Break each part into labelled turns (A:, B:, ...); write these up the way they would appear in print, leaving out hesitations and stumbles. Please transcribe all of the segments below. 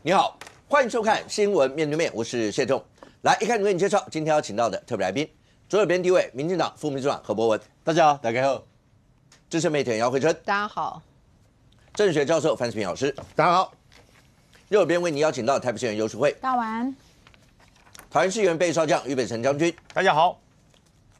A: 你好，欢迎收看《新闻面对面》，我是谢仲。来，一开始为你介绍今天要请到的特别来宾，左手边第一位，民进党副秘书长何博文，
B: 大家好，大家好。
A: 资深媒体人姚慧珍，
C: 大家好。
A: 政治学教授范世平老师，
B: 大家好。
A: 右手边为你邀请到台北县议员游淑慧，
C: 大家晚安。
A: 桃园市议员备少将俞北辰将军，
B: 大家好。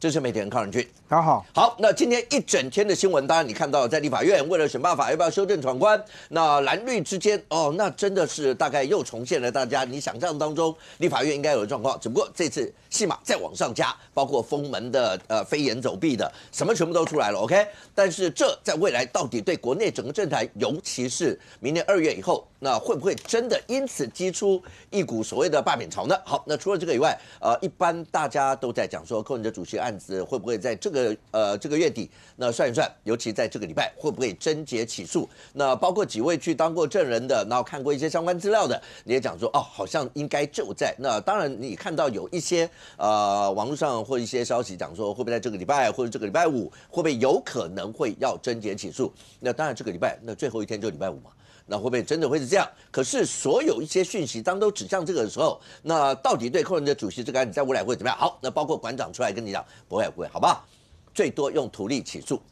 A: 资深媒体人康仁俊，
D: 大家好。
A: 好，那今天一整天的新闻，当然你看到在立法院为了选办法要不要修正闯关，那蓝绿之间那真的是大概又重现了大家你想象当中立法院应该有的状况，只不过这次戏码再往上加，包括封门的、飞檐走壁的，什么全部都出来了 ，OK？ 但是这在未来到底对国内整个政坛，尤其是明年2月以后，那会不会真的因此激出一股所谓的罢免潮呢？好，那除了这个以外，一般大家都在讲说柯文哲主席案子会不会在这个月底，那算一算，尤其在这个礼拜会不会侦结起诉？那包括几位去当过证人的，然后看过一些相关资料的，你也讲说好像应该就在。那当然你看到有一些网络上或一些消息讲说会不会在这个礼拜或者这个礼拜5会不会有可能会要侦结起诉？那当然这个礼拜那最后一天就礼拜5嘛。那会不会真的会是这样？可是所有一些讯息当都指向这个的时候，那到底对柯文哲主席这个案子在未来会怎么样？好，那包括馆长出来跟你讲，不会，好不好？最多用图利起诉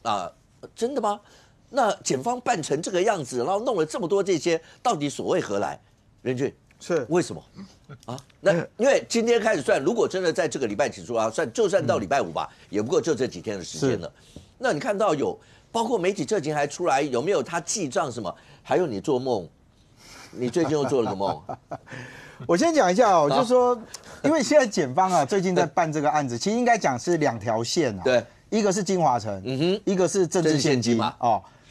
A: 真的吗？那检方办成这个样子，然后弄了这么多这些，到底所谓何来？任俊
D: 是
A: 为什么那因为今天开始算，如果真的在这个礼拜起诉就算到礼拜5吧，也不过就这几天的时间了。那你看到有包括媒体这几天还出来，有没有他记账什么？还有你做梦，你最近又做了个梦。
D: 我先讲一下就是说，因为现在检方最近在办这个案子，其实应该讲是2条线
A: 对，
D: 一个是金华城，一个是政治献金
A: 嘛。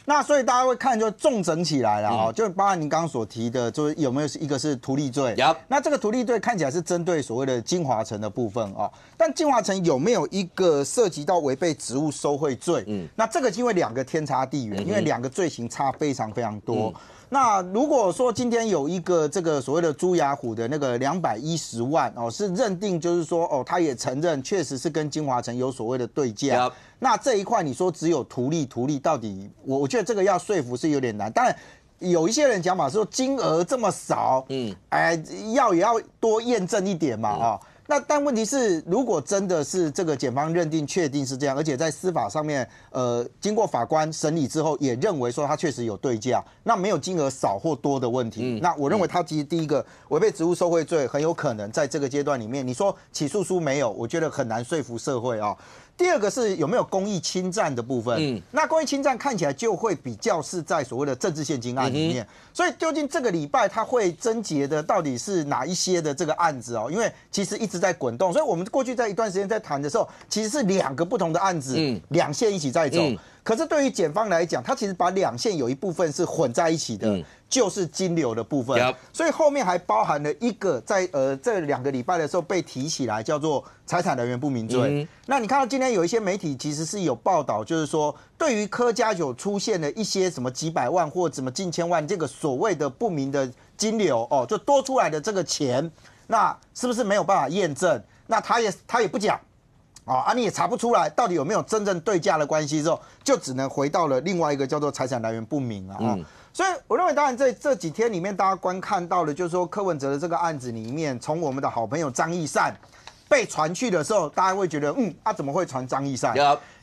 D: 那所以大家会看就重整起来了就包含您刚刚所提的，就是有没有一个是图利罪？那这个图利罪看起来是针对所谓的金华城的部分但金华城有没有一个涉及到违背职务受贿罪？那这个因为2个天差地远，因为2个罪行差非常非常多。那如果说今天有一个这个所谓的朱雅虎的那个210万是认定就是说他也承认确实是跟金华城有所谓的对价。那这一块你说只有图利到底，我觉得这个要说服是有点难。当然有一些人讲法说金额这么少，也要多验证一点嘛那但问题是，如果真的是这个检方认定确定是这样，而且在司法上面，经过法官审理之后，也认为说他确实有对价，那没有金额少或多的问题。那我认为他其实第一个违背职务受贿罪很有可能在这个阶段里面，你说起诉书没有，我觉得很难说服社会第二个是有没有公益侵占的部分，那公益侵占看起来就会比较是在所谓的政治献金案里面，所以究竟这个礼拜他会侦结的到底是哪一些的这个案子因为其实一直在滚动，所以我们过去在一段时间在谈的时候，其实是2个不同的案子，2线一起在走。可是对于检方来讲，他其实把2线有一部分是混在一起的，就是金流的部分。所以后面还包含了一个在这2个礼拜的时候被提起来，叫做财产来源不明罪。那你看到今天有一些媒体其实是有报道，就是说对于柯家有出现了一些什么几百万或什么近千万这个所谓的不明的金流就多出来的这个钱，那是不是没有办法验证？那他也不讲。你也查不出来到底有没有真正对价的关系之后，就只能回到了另外一个叫做财产来源不明所以我认为，当然在这几天里面，大家观看到的就是说柯文哲的这个案子里面，从我们的好朋友张义善被传去的时候，大家会觉得怎么会传张义善？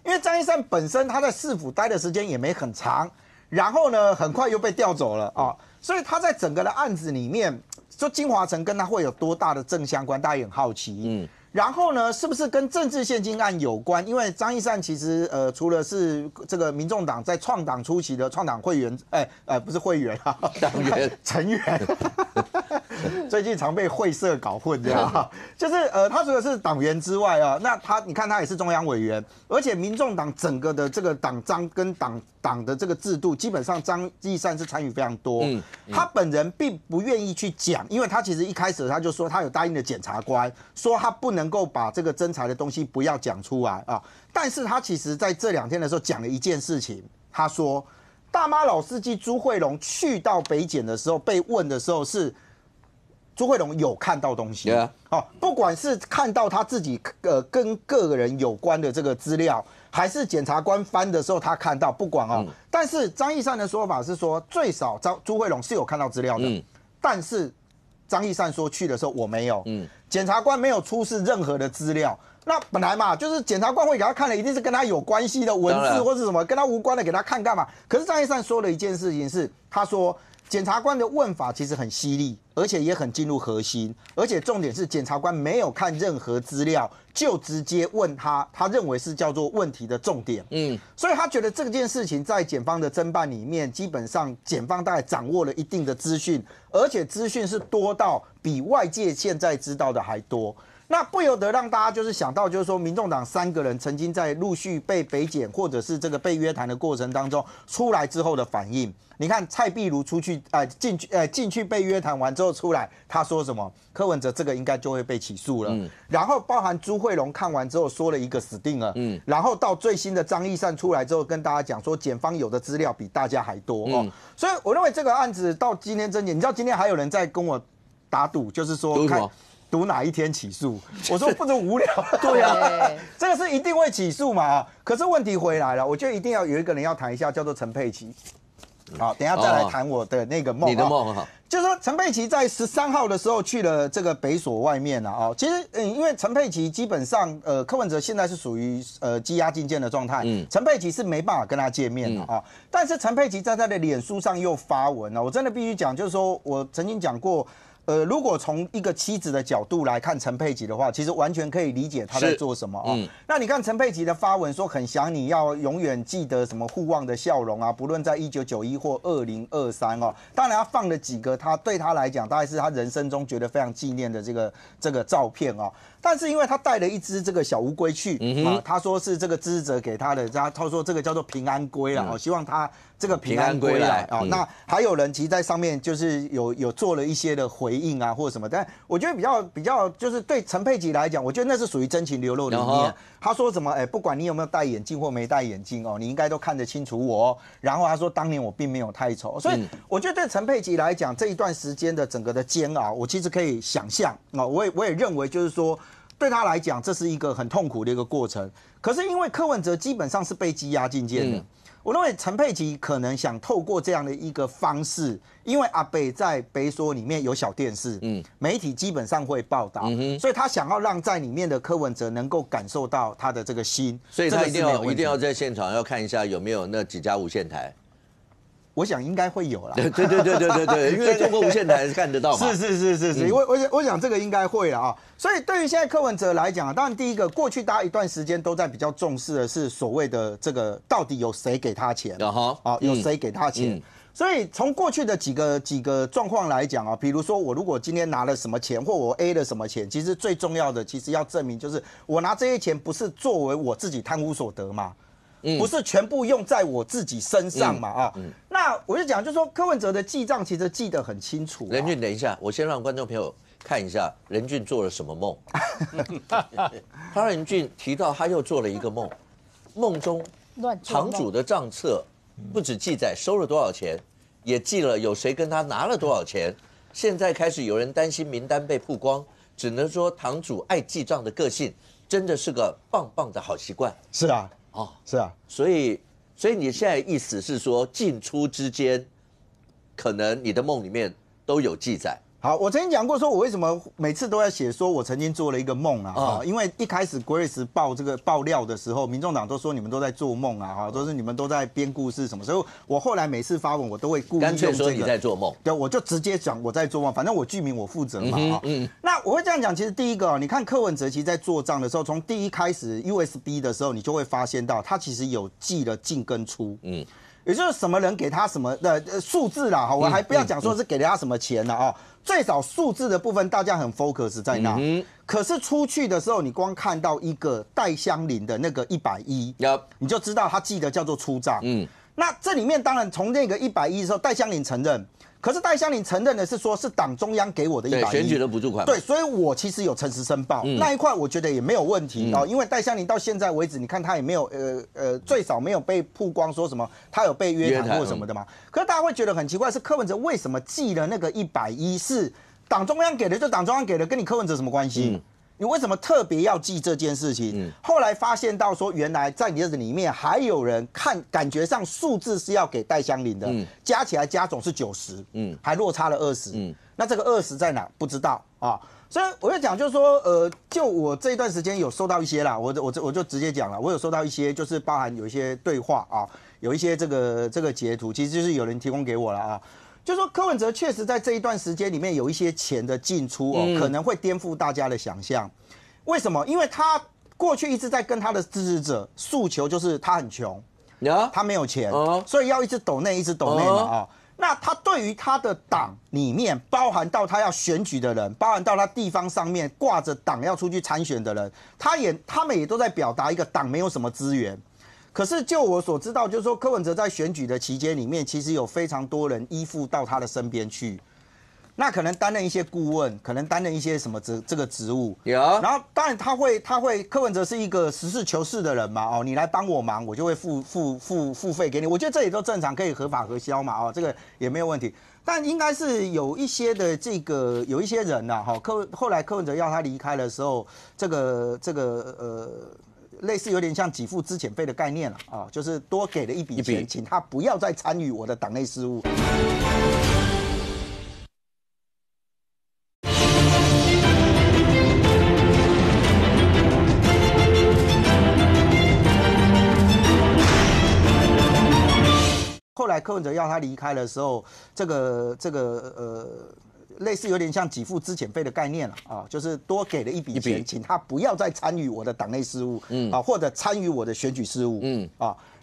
D: 因为张义善本身他在市府待的时间也没很长，然后呢很快又被调走了所以他在整个的案子里面，说金华城跟他会有多大的正相关，大家也很好奇。然后呢，是不是跟政治献金案有关？因为张义善其实除了是这个民众党在创党初期的创党会员，不是会员党员成员，最近常被会社搞混这样就是他除了是党员之外那你看他也是中央委员，而且民众党整个的这个党章跟党的这个制度，基本上张义善是参与非常多。他本人并不愿意去讲，因为他其实一开始他就说他有答应的检察官，说他不能够把这个侦查的东西不要讲出来但是他其实在这2天的时候讲了一件事情，他说大妈老司机朱惠龙去到北检的时候被问的时候是朱惠龙有看到东西，不管是看到他自己跟个人有关的这个资料，还是检察官翻的时候他看到，不管但是张义善的说法是说，最少朱惠龙是有看到资料的，但是张义善说去的时候我没有，检察官没有出示任何的资料。那本来嘛，就是检察官会给他看的，一定是跟他有关系的文字或是什么跟他无关的给他看干嘛？可是张义善说了一件事情是，他说检察官的问法其实很犀利，而且也很进入核心，而且重点是检察官没有看任何资料就直接问他认为是叫做问题的重点。所以他觉得这件事情在检方的侦办里面，基本上检方大概掌握了一定的资讯，而且资讯是多到比外界现在知道的还多。那不由得让大家就是想到，就是说，民众党3个人曾经在陆续被北检或者是这个被约谈的过程当中出来之后的反应。你看蔡壁如出去进去被约谈完之后出来，他说什么？柯文哲这个应该就会被起诉了。然后包含朱惠龙看完之后说了一个死定了。然后到最新的张义善出来之后，跟大家讲说，检方有的资料比大家还多哦。所以我认为这个案子到今天侦检，你知道今天还有人在跟我打赌，就是说看。赌哪一天起诉？我说不能无聊。对啊，这个是一定会起诉嘛。可是问题回来了，我觉得一定要有一个人要谈一下，叫做陈佩琪。好，等一下再来谈我的那个梦。
A: 你的梦哈，
D: 就是说陈佩琪在13号的时候去了这个北所外面啊。其实因为陈佩琪基本上柯文哲现在是属于羁押禁见的状态，陈佩琪是没办法跟他见面的啊。但是陈佩琪在他的脸书上又发文了，我真的必须讲，就是说我曾经讲过。如果从一个妻子的角度来看陈佩琪的话，其实完全可以理解他在做什么哦。那你看陈佩琪的发文说很想你，要永远记得什么互望的笑容啊，不论在1991或2023哦。当然他放了几个他对他来讲大概是他人生中觉得非常纪念的这个照片哦。但是因为他带了一只这个小乌龟去啊，他说是这个支持者给他的，他说这个叫做平安龟啊，希望他这个平安归来啊。那还有人其实在上面就是有做了一些的回应啊或者什么，但我觉得比较就是对陈佩琪来讲，我觉得那是属于真情流露里面。他说什么？不管你有没有戴眼镜或没戴眼镜哦，你应该都看得清楚我哦。然后他说当年我并没有太丑，所以我觉得对陈佩琪来讲这一段时间的整个的煎熬，我其实可以想象啊，我也认为就是说。对他来讲，这是一个很痛苦的一个过程。可是因为柯文哲基本上是被羁押禁见的，我认为陈佩琪可能想透过这样的一个方式，因为阿北在北所里面有小电视，媒体基本上会报道，所以他想要让在里面的柯文哲能够感受到他的这个心，
A: 所以他一定要在现场要看一下有没有那几家无线台。
D: 我想应该会有啦。
A: 对，因为中国无线台看得到嘛。
D: 是，因为我想这个应该会了啊。所以对于现在柯文哲来讲，当然第一个，过去大家一段时间都在比较重视的是所谓的这个到底有谁给他钱啊？有谁给他钱？所以从过去的几个状况来讲啊，比如说我如果今天拿了什么钱，或我 A 了什么钱，其实最重要的其实要证明就是我拿这些钱不是作为我自己贪污所得嘛。不是全部用在我自己身上嘛啊？那我就讲，就是说柯文哲的记账其实记得很清楚。
A: 任俊，等一下，我先让观众朋友看一下任俊做了什么梦。任俊提到他又做了一个梦，梦中堂主的账册不只记载收了多少钱，也记了有谁跟他拿了多少钱。现在开始有人担心名单被曝光，只能说堂主爱记账的个性真的是个棒棒的好习惯。
D: 是啊。是啊，
A: 所以你现在意思是说，进出之间，可能你的梦里面都有记载。
D: 好，我曾经讲过，说我为什么每次都要写说我曾经做了一个梦啊？因为一开始国瑞时报这个爆料的时候，民众党都说你们都在做梦啊，都是你们都在编故事什么，所以我后来每次发文我都会故意用这个，干脆
A: 说你在做梦，
D: 对，我就直接讲我在做梦，反正我剧名我负责嘛那我会这样讲，其实第一个，你看柯文哲其实在做账的时候，从第一开始 USB 的时候，你就会发现到他其实有记了进跟出，也就是什么人给他什么的数字啦，我还不要讲说是给了他什么钱了啊。最少数字的部分大家很 focus 在那，可是出去的时候，你光看到一个戴香林的那个110，你就知道他记得叫做出账。那这里面当然从那个110的时候，戴香林承认。可是戴香林承认的是说，是党中央给我的110，
A: 选举的补助款。
D: 对，所以我其实有诚实申报那一块，我觉得也没有问题啊。因为戴香林到现在为止，你看他也没有最少没有被曝光说什么他有被约谈或什么的嘛。可是大家会觉得很奇怪，是柯文哲为什么记了那个110是党中央给的，就党中央给的，跟你柯文哲什么关系？你为什么特别要记这件事情？后来发现到说，原来在你的里面还有人感觉上数字是要给戴香伶的，加起来加总是90，还落差了20，那这个20在哪？不知道啊。所以我就讲，就是说，就我这一段时间有收到一些啦，我就直接讲了，我有收到一些，就是包含有一些对话啊，有一些这个截图，其实就是有人提供给我了啊。就说柯文哲确实在这一段时间里面有一些钱的进出哦，可能会颠覆大家的想象。为什么？因为他过去一直在跟他的支持者诉求，就是他很穷，他没有钱，所以要一直抖内，一直抖内嘛啊。那他对于他的党里面，包含到他要选举的人，包含到他地方上面挂着党要出去参选的人，他们也都在表达一个党没有什么资源。可是就我所知道，就是说柯文哲在选举的期间里面，其实有非常多人依附到他的身边去，那可能担任一些顾问，可能担任一些什么这个职务。有，然后当然他会柯文哲是一个实事求是的人嘛，哦，你来帮我忙，我就会付费给你。我觉得这也都正常，可以合法核销嘛，哦，这个也没有问题。但应该是有一些的有一些人呐，哈，后来柯文哲要他离开的时候，类似有点像给付资遣费的概念了啊，就是多给了一笔钱，请他不要再参与我的党内事务。后来柯文哲要他离开的时候，类似有点像给付资遣费的概念了啊，就是多给了一笔钱，请他不要再参与我的党内事务，或者参与我的选举事务，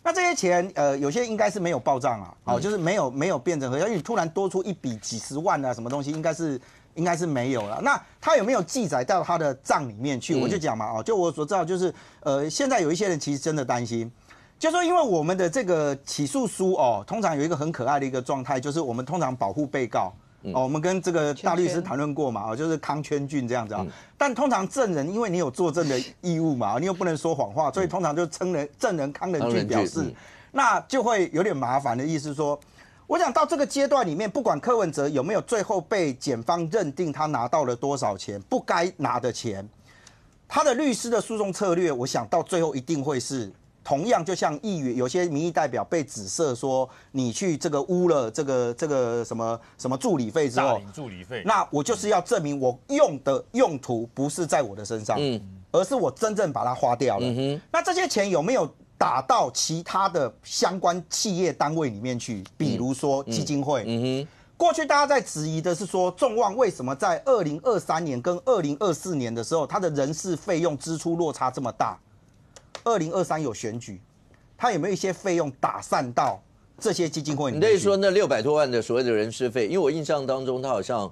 D: 那这些钱有些应该是没有报账啊，就是没有变成核销，因为突然多出一笔几十万啊，什么东西应该是没有了。那他有没有记载到他的账里面去？我就讲嘛，就我所知道，就是现在有一些人其实真的担心。就说，因为我们的这个起诉书哦，通常有一个很可爱的一个状态，就是我们通常保护被告哦，我们跟这个大律师谈论过嘛，哦，就是康圈俊这样子啊。但通常证人，因为你有作证的义务嘛，你又不能说谎话，所以通常就证人康仁俊表示，那就会有点麻烦的意思说，我想到这个阶段里面，不管柯文哲有没有最后被检方认定他拿到了多少钱，不该拿的钱，他的律师的诉讼策略，我想到最后一定会是。同样，就像议员有些民意代表被指涉说你去这个污了这个什么助理费之后，
B: 助理费，
D: 那我就是要证明我用的用途不是在我的身上，而是我真正把它花掉了。那这些钱有没有打到其他的相关企业单位里面去？比如说基金会。过去大家在质疑的是说，众望为什么在2023年跟2024年的时候，它的人事费用支出落差这么大？2023有选举，他有没有一些费用打散到这些基金会里面去？
A: 你等于说那600多万的所谓的人事费，因为我印象当中他好像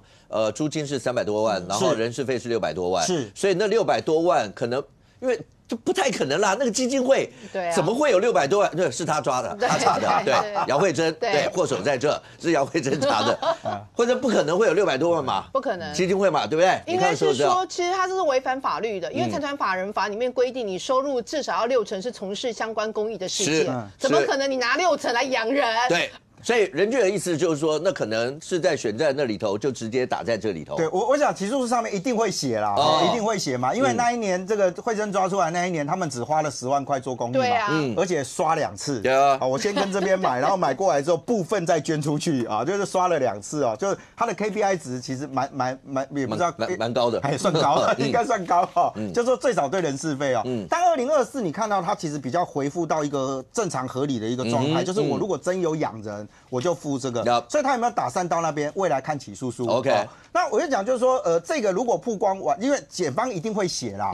A: 租金是300多万，然后人事费是600多万，
D: 是，
A: 所以那600多万可能因为。就不太可能啦，那个基金会怎么会有600多万？对，是他抓的，他查的，对，姚慧珍，对，祸首在这，是姚慧珍查的，或者不可能会有600多万嘛？
C: 不可能，
A: 基金会嘛，对不对？
C: 应该是说，其实它这是违反法律的，因为财团法人法里面规定，你收入至少要60%是从事相关公益的事件，怎么可能你拿60%来养人？
A: 对。所以任俊的意思就是说，那可能是在选在那里头就直接打在这里头。
D: 对，我想起诉书上面一定会写啦，一定会写嘛，因为那一年这个慧珍抓出来那一年，他们只花了10万块做公益嘛，而且刷2次。对啊，我先跟这边买，然后买过来之后部分再捐出去啊，就是刷了2次哦，就是他的 KPI 值其实蛮也不知道
A: 蛮高的，
D: 还算高，应该算高哈，就说最少对人事费哦。但2024你看到他其实比较回复到一个正常合理的一个状态，就是我如果真有养人。我就付这个，所以他有没有打散到那边？未来看起诉书。
A: OK，
D: 那我就讲就是说，这个如果曝光完，因为检方一定会写啦，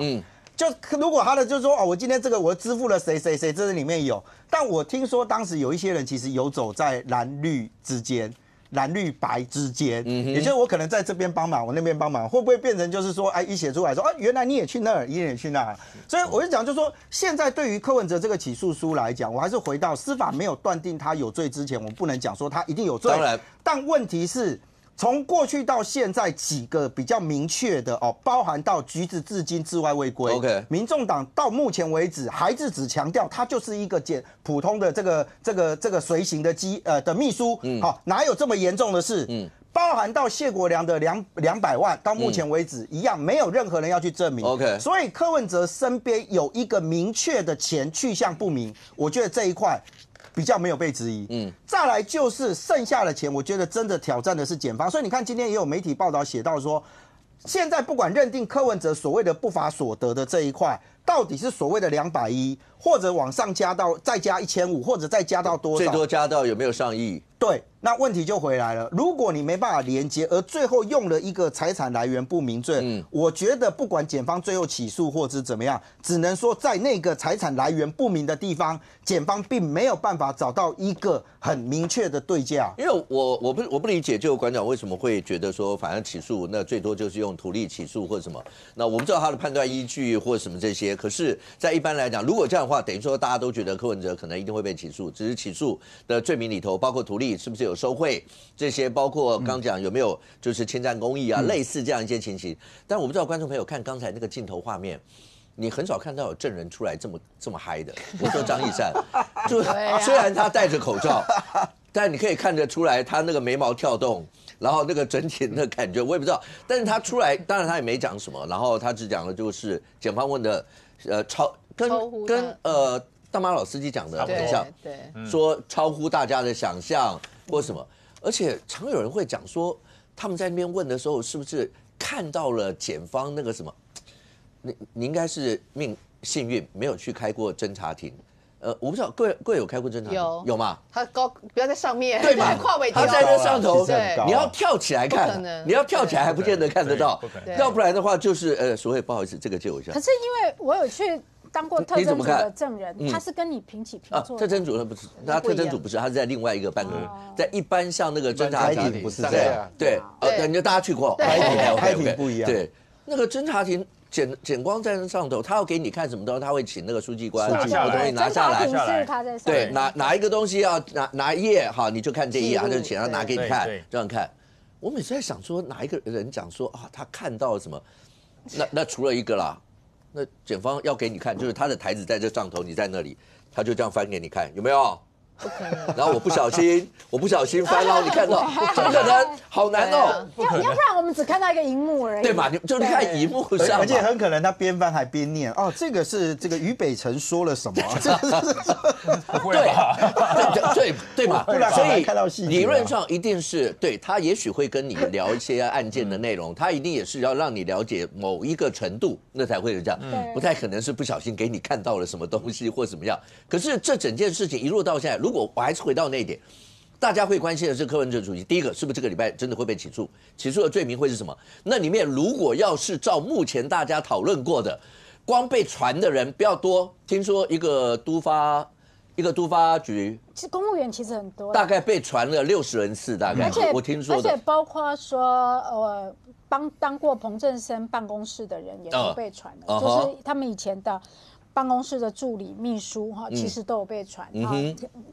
D: 就如果他的就是说，哦，我今天这个我支付了谁，这里面有，但我听说当时有一些人其实游走在蓝绿之间。蓝绿白之间，也就是我可能在这边帮忙，我那边帮忙，会不会变成就是说，哎，一写出来说，原来你也去那儿，你也去那儿，所以我就讲，就是说，现在对于柯文哲这个起诉书来讲，我还是回到司法没有断定他有罪之前，我们不能讲说他一定有罪。当然，但问题是。从过去到现在几个比较明确的哦，包含到橘子至今治外未归。
A: OK，
D: 民众党到目前为止还是只强调他就是一个普通的这个随行的的秘书，好，哪有这么严重的事？包含到谢国良的200万，到目前为止一样，没有任何人要去证明。
A: OK，
D: 所以柯文哲身边有一个明确的钱去向不明，我觉得这一块比较没有被质疑。再来就是剩下的钱，我觉得真的挑战的是检方。所以你看今天也有媒体报道写到说，现在不管认定柯文哲所谓的不法所得的这一块，到底是所谓的210，或者往上加到再加1500，或者再加到多少？
A: 最多加到有没有上亿？
D: 对，那问题就回来了。如果你没办法连接，而最后用了一个财产来源不明罪，我觉得不管检方最后起诉或是怎么样，只能说在那个财产来源不明的地方，检方并没有办法找到一个很明确的对价。
A: 因为我不理解，就馆长为什么会觉得说，反正起诉那最多就是用图利起诉或者什么，那我不知道他的判断依据或什么这些。可是，在一般来讲，如果这样的话，等于说大家都觉得柯文哲可能一定会被起诉，只是起诉的罪名里头包括图利是不是有收贿这些，包括刚讲有没有就是侵占公益啊，类似这样一些情形。但我不知道观众朋友看刚才那个镜头画面，你很少看到有证人出来这么嗨的。我说张义善，就虽然他戴着口罩，但你可以看得出来他那个眉毛跳动。然后那个整体的感觉我也不知道，但是他出来，当然他也没讲什么，然后他只讲了就是检方问的，跟大马老司机讲的很像，对，说超乎大家的想象或什么，而且常有人会讲说，他们在那边问的时候，是不是看到了检方那个什么，你应该是幸运没有去开过侦查庭。我不知道各位有开过侦查庭有吗？
C: 他高不要在上面，
A: 对嘛？
C: 跨尾
A: 他在那上头，
C: 对，
A: 你要跳起来看，你要跳起来还不见得看得到，要不然的话就是所谓不好意思，这个借我一下。
B: 可是因为我有去当过特侦组的证人，他是跟你平起平坐。
A: 特侦组不是，他特侦组不是，他是在另外一个办公室，在一般像那个侦查庭
D: 不是这样，
A: 对，你就大家去过，
D: 开庭不一样，
A: 对，那个侦查庭。检光在那上头，他要给你看什么东西，他会请那个书记官把东西拿下来。对，哪一个东西要拿一页哈，你就看这一页，他就请他拿给你看，这样看。我每次在想说，哪一个人讲说啊，他看到了什么？那除了一个啦，那检方要给你看，就是他的台子在这上头，你在那里，他就这样翻给你看，有没有？
C: 不可能。
A: 然后我不小心翻到，你看到，怎么可能？好难哦！
B: 要不然我们只看到一个荧幕而已。
A: 对嘛？你就看荧幕上，
D: 而且很可能他边翻还边念哦，这个是这个俞北辰说了什么？
A: 不会吧？对嘛？所以理论上一定是对他，也许会跟你聊一些案件的内容，他一定也是要让你了解某一个程度，那才会是这样。不太可能是不小心给你看到了什么东西或怎么样。可是这整件事情一路到现在，如果我还是回到那一点，大家会关心的是柯文哲主席。第一个，是不是这个礼拜真的会被起诉？起诉的罪名会是什么？那里面如果要是照目前大家讨论过的，光被传的人不要多。听说一个都发局，
B: 其实公务员其实很多，
A: 大概被传了60人次，大概。
B: 而且
A: 我听说的，
B: 而且包括说当过彭正生办公室的人也都被传了，就是他们以前的。办公室的助理、秘书哈，其实都有被传啊，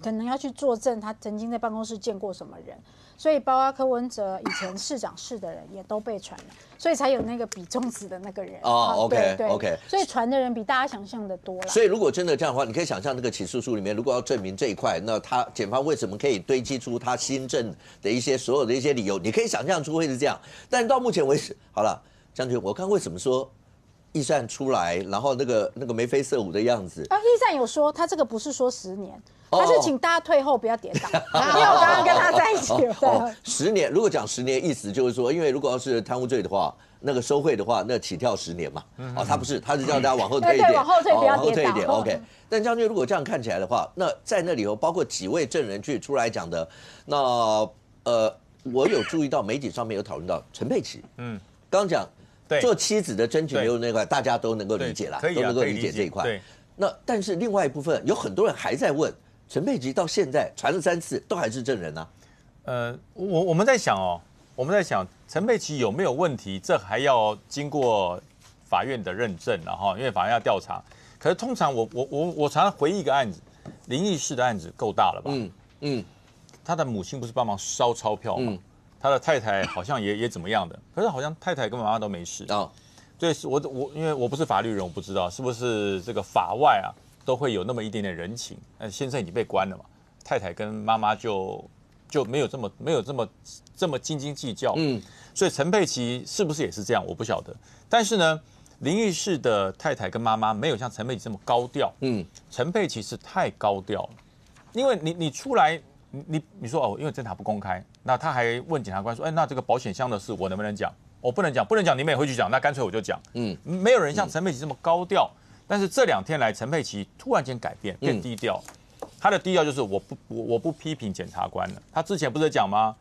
B: 可能要去作证，他曾经在办公室见过什么人，所以包括柯文哲以前市长室的人也都被传了，所以才有那个比中指的那个人。
A: OK，
B: 所以传的人比大家想象的多了。
A: 所以如果真的这样的话，你可以想象那个起诉书里面，如果要证明这一块，那检方为什么可以堆积出他新政的一些所有的一些理由？你可以想象出会是这样，但到目前为止，好了，将军，我刚为什么说？易善出来，然后那个眉飞色舞的样子。
B: 易善有说，他这个不是说10年，他是请大家退后不要跌倒，因为我刚刚跟他在一起。
A: 10年，如果讲10年，意思就是说，因为如果要是贪污罪的话，那个收贿的话，那起跳10年嘛。他不是，他是叫大家往后退一点，
B: 往后退不要跌倒。
A: 往后退一点 ，OK。但将军如果这样看起来的话，那在那里头包括几位证人去出来讲的，那我有注意到媒体上面有讨论到陈佩琪，刚讲。做妻子的争取没有那块，大家都能够理解啦，都能够理解这一块。那但是另外一部分有很多人还在问，陈佩琪到现在传了3次，都还是证人啊。
E: 我们在想陈佩琪有没有问题，这还要经过法院的认证了哈，因为法院要调查。可是通常我常常回忆一个案子，林义士的案子够大了吧？他的母亲不是帮忙烧钞票吗？他的太太好像也怎么样的，可是好像太太跟妈妈都没事啊。对，因为我不是法律人，我不知道是不是这个法外都会有那么一点点人情。先生已经被关了嘛，太太跟妈妈就就没有这么斤斤计较。所以陈佩琪是不是也是这样？我不晓得。但是呢，林义士的太太跟妈妈没有像陈佩琪这么高调。陈佩琪是太高调了，因为你出来，你说哦，因为侦查不公开，那他还问检察官说，那这个保险箱的事我能不能讲？我不能讲，你们也会去讲，那干脆我就讲。没有人像陈佩琪这么高调。但是这2天来，陈佩琪突然间改变，变低调。他的低调就是我不批评检察官了。他之前不是讲吗？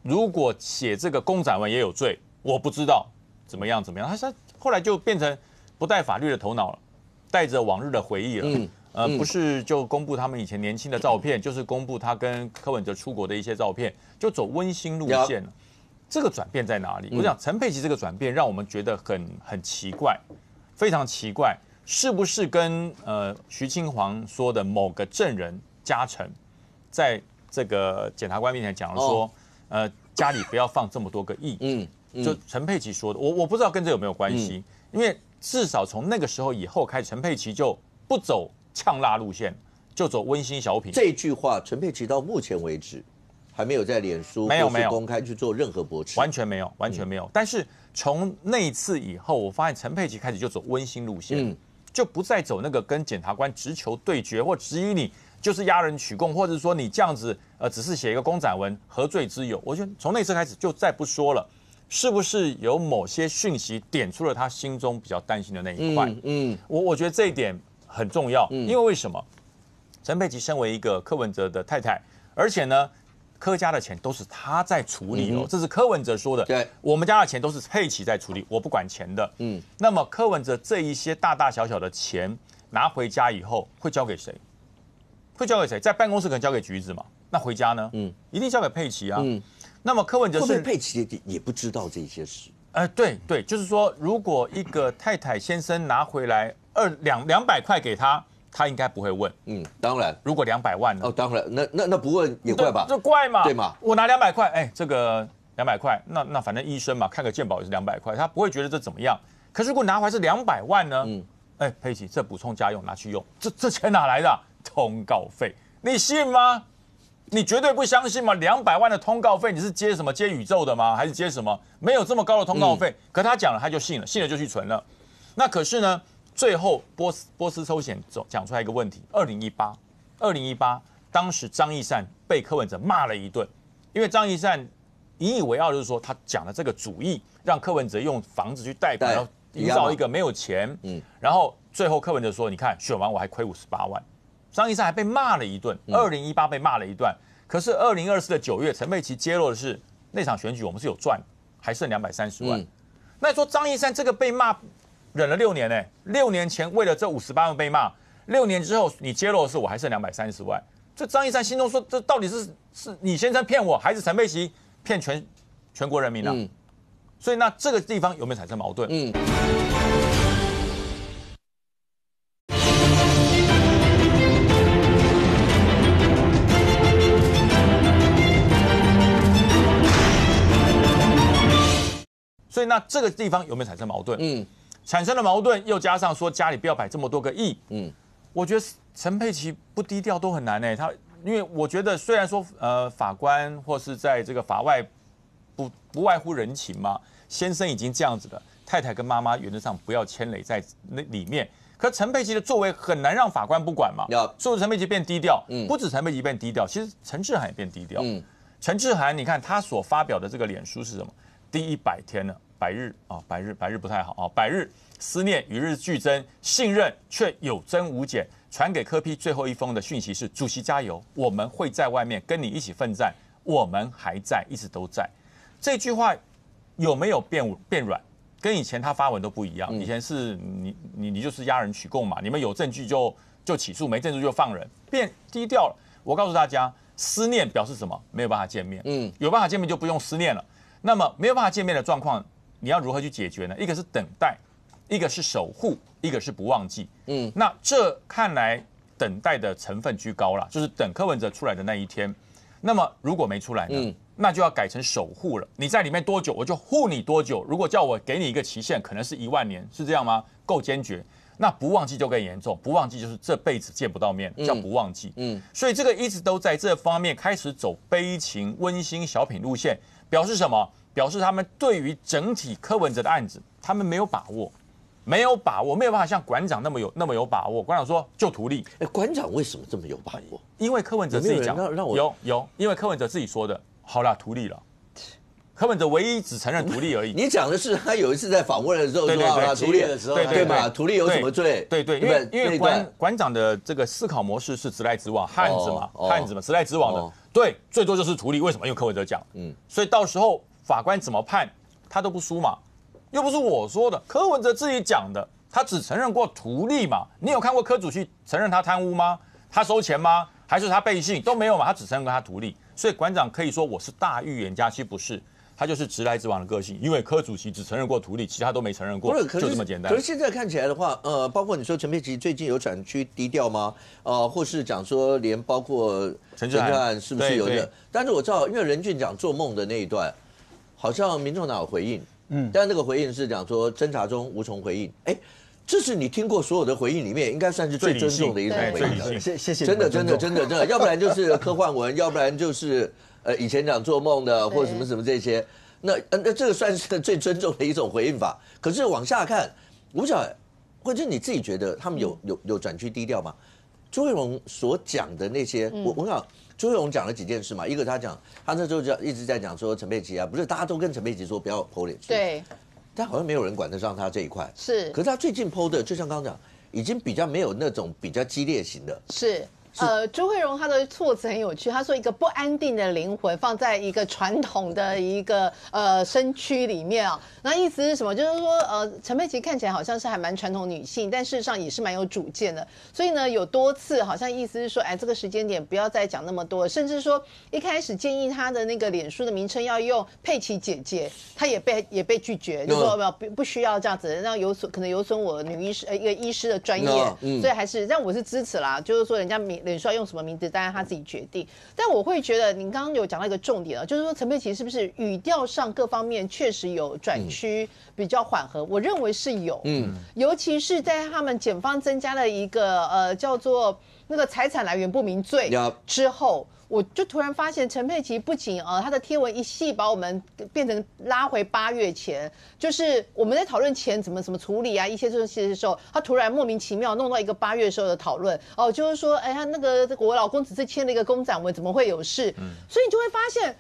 E: 如果写这个公展文也有罪，我不知道怎么样。他后来就变成不带法律的头脑了，带着往日的回忆了。不是就公布他们以前年轻的照片，就是公布他跟柯文哲出国的一些照片，就走温馨路线了。这个转变在哪里？我想陈佩琪这个转变让我们觉得很奇怪，非常奇怪。是不是跟徐清煌说的某个证人嘉诚，在这个检察官面前讲了说，家里不要放这么多个亿，就陈佩琪说的，我不知道跟这有没有关系，因为至少从那个时候以后开始，陈佩琪就不走呛辣路线，就走温馨小品。
A: 这句话，陈佩琪到目前为止还没有在脸书没有公开去做任何驳斥，
E: 完全没有。但是从那一次以后，我发现陈佩琪开始就走温馨路线。就不再走那个跟检察官直球对决，或质疑你就是压人取供，或者说你这样子只是写一个公展文何罪之有？我觉得从那次开始就再不说了，是不是有某些讯息点出了他心中比较担心的那一块？我觉得这一点很重要，因为什么？陈佩琪身为一个柯文哲的太太，而且呢，柯家的钱都是他在处理这是柯文哲说的。
A: 对，
E: 我们家的钱都是佩琪在处理，我不管钱的。那么柯文哲这一些大大小小的钱拿回家以后，会交给谁？在办公室可能交给橘子嘛？那回家呢？一定交给佩琪啊。那么柯文哲是
A: 佩琪也不知道这些事。
E: 对，就是说，如果一个太太先生拿回来200块给他。他应该不会问，
A: 当然，
E: 如果200万呢？
A: 当然，那不问也怪吧？
E: 这怪嘛，
A: 对嘛？
E: 我拿200块，这个200块，那反正医生嘛，看个健保也是200块，他不会觉得这怎么样。可是如果拿回来是200万呢？佩琪，这补充家用拿去用，这钱哪来的？通告费，你信吗？你绝对不相信吗？200万的通告费，你是接什么？接宇宙的吗？还是接什么？没有这么高的通告费。可他讲了，他就信了，信了就去存了。那可是呢？最后，波斯抽险讲出来一个问题：2018，当时张义善被柯文哲骂了一顿，因为张义善引以为傲，就是说他讲的这个主意，让柯文哲用房子去贷款，然后营造一个没有钱。然后最后柯文哲说：“你看选完我还亏58万。”张义善还被骂了一顿，2018被骂了一段。可是2024的9月，陈佩琪揭露的是那场选举我们是有赚，还剩230万。那你说张义善这个被骂？忍了6年呢，6年前为了这58万被骂，6年之后你揭露的是我还剩230万，这张义善心中说，这到底是你先生骗我，还是陈佩琪骗全国人民呢？所以那这个地方有没有产生矛盾？所以那这个地方有没有产生矛盾？产生了矛盾，又加上说家里不要摆这么多个亿，我觉得陈佩琪不低调都很难他因为我觉得虽然说法官或是在这个法外不外乎人情嘛，先生已经这样子了，太太跟妈妈原则上不要牵累在那里面。可陈佩琪的作为很难让法官不管嘛，所以陈佩琪变低调，不止陈佩琪变低调，其实陈志涵也变低调。陈志涵，你看他所发表的这个脸书是什么？第100天了。百日不太好百日思念与日俱增，信任却有增无减。传给柯 P 最后一封的讯息是：主席加油，我们会在外面跟你一起奋战，我们还在，一直都在。这句话有没有变软？跟以前他发文都不一样。以前是你就是压人取供嘛，你们有证据就起诉，没证据就放人，变低调了。我告诉大家，思念表示什么？没有办法见面。有办法见面就不用思念了。那么没有办法见面的状况。你要如何去解决呢？一个是等待，一个是守护，一个是不忘记。那这看来等待的成分居高了，就是等柯文哲出来的那一天。那么如果没出来呢？那就要改成守护了。你在里面多久，我就护你多久。如果叫我给你一个期限，可能是1万年，是这样吗？够坚决。那不忘记就更严重，不忘记就是这辈子见不到面，叫不忘记。所以这个一直都在这方面开始走悲情温馨小品路线，表示什么？表示他们对于整体柯文哲的案子，他们没有把握，没有办法像馆长那么有把握。馆长说就图利，
A: 馆长为什么这么有把握？
E: 因为柯文哲自己讲，有，因为柯文哲自己说的，好啦，图利了。柯文哲唯一只承认图利而已。
A: 你讲的是他有一次在访问的时候说啊，图利的时候，对吧？图利有什么罪？
E: 对，因为馆长的这个思考模式是直来直往，汉子嘛，直来直往的。对，最多就是图利。为什么？因为柯文哲讲，所以到时候法官怎么判，他都不输嘛。又不是我说的，柯文哲自己讲的，他只承认过图利嘛。你有看过柯主席承认他贪污吗？他收钱吗？还是他背信？都没有嘛，他只承认过他图利。所以馆长可以说我是大预言家，其实不是。他就是直来直往的个性，因为柯主席只承认过图利，其他都没承认过，就这么简单。
A: 可是现在看起来的话，包括你说陈佩琪最近有转趋低调吗？或是讲说连包括陈志汉是不是有的？但是我知道，因为任俊讲做梦的那一段，好像民众党有回应，但那个回应是讲说侦查中无从回应，这是你听过所有的回应里面，应该算是最尊重的一种回应。
D: 谢谢，
A: 真的，要不然就是柯焕文，要不然就是以前讲做梦的或者什么这些，那这个算是最尊重的一种回应法。可是往下看，我不晓得，或者你自己觉得他们有转趋低调吗？朱慧荣所讲的那些，我想朱慧荣讲了几件事嘛，一个他讲他那时候就一直在讲说陈佩琪啊，不是大家都跟陈佩琪说不要PO脸书，
C: 对。
A: 但好像没有人管得上他这一块，
C: 是。
A: 可是他最近 PO 的，就像刚刚讲，已经比较没有那种比较激烈型的。
C: 是。朱慧荣他的措辞很有趣，他说一个不安定的灵魂放在一个传统的一个身躯里面啊，那意思是什么？就是说陈佩琪看起来好像是还蛮传统女性，但事实上也是蛮有主见的。所以呢，有多次好像意思是说，这个时间点不要再讲那么多，甚至说一开始建议他的那个脸书的名称要用佩琪姐姐，他也被拒绝，就说不需要这样子，让可能有损我女医师一个医师的专业，所以还是但我是支持啦，就是说人家脸书要用什么名字，当然他自己决定。但我会觉得，您刚刚有讲到一个重点啊，就是说陈佩琪是不是语调上各方面确实有转趋比较缓和？我认为是有，尤其是在他们检方增加了一个叫做那个财产来源不明罪之后。我就突然发现，陈佩琪不仅他的贴文一系把我们变成拉回8月前，就是我们在讨论钱怎么处理啊一些这些的时候，他突然莫名其妙弄到一个8月时候的讨论就是说，他那个我老公只是签了一个公展文，怎么会有事？所以你就会发现，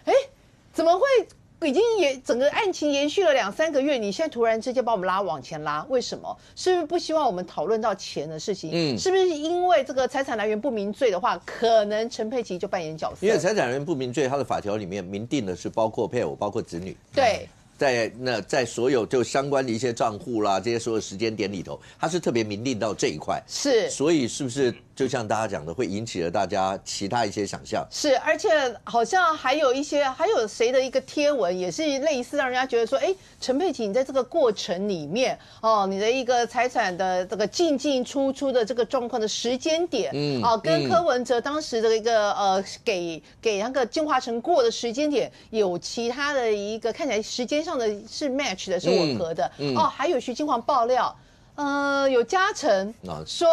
C: 怎么会？已经整个案情延续了2、3个月，你现在突然之间把我们往前拉，为什么？是不是不希望我们讨论到钱的事情？是不是因为这个财产来源不明罪的话，可能陈佩琪就扮演角色？
A: 因为财产来源不明罪，它的法条里面明定的是包括配偶、包括子女。
C: 对。
A: 在所有就相关的一些账户啦，这些所有时间点里头，它是特别明定到这一块。
C: 是。
A: 所以是不是就像大家讲的，会引起了大家其他一些想象？
C: 是，而且好像还有谁的一个贴文也是类似，让人家觉得说，陈佩琪你在这个过程里面你的一个财产的这个进出的这个状况的时间点，跟柯文哲当时的一个给那个金华城过的时间点有其他的一个看起来时间上的是 match 的，是吻合的。还有徐金黄爆料。有嘉诚说，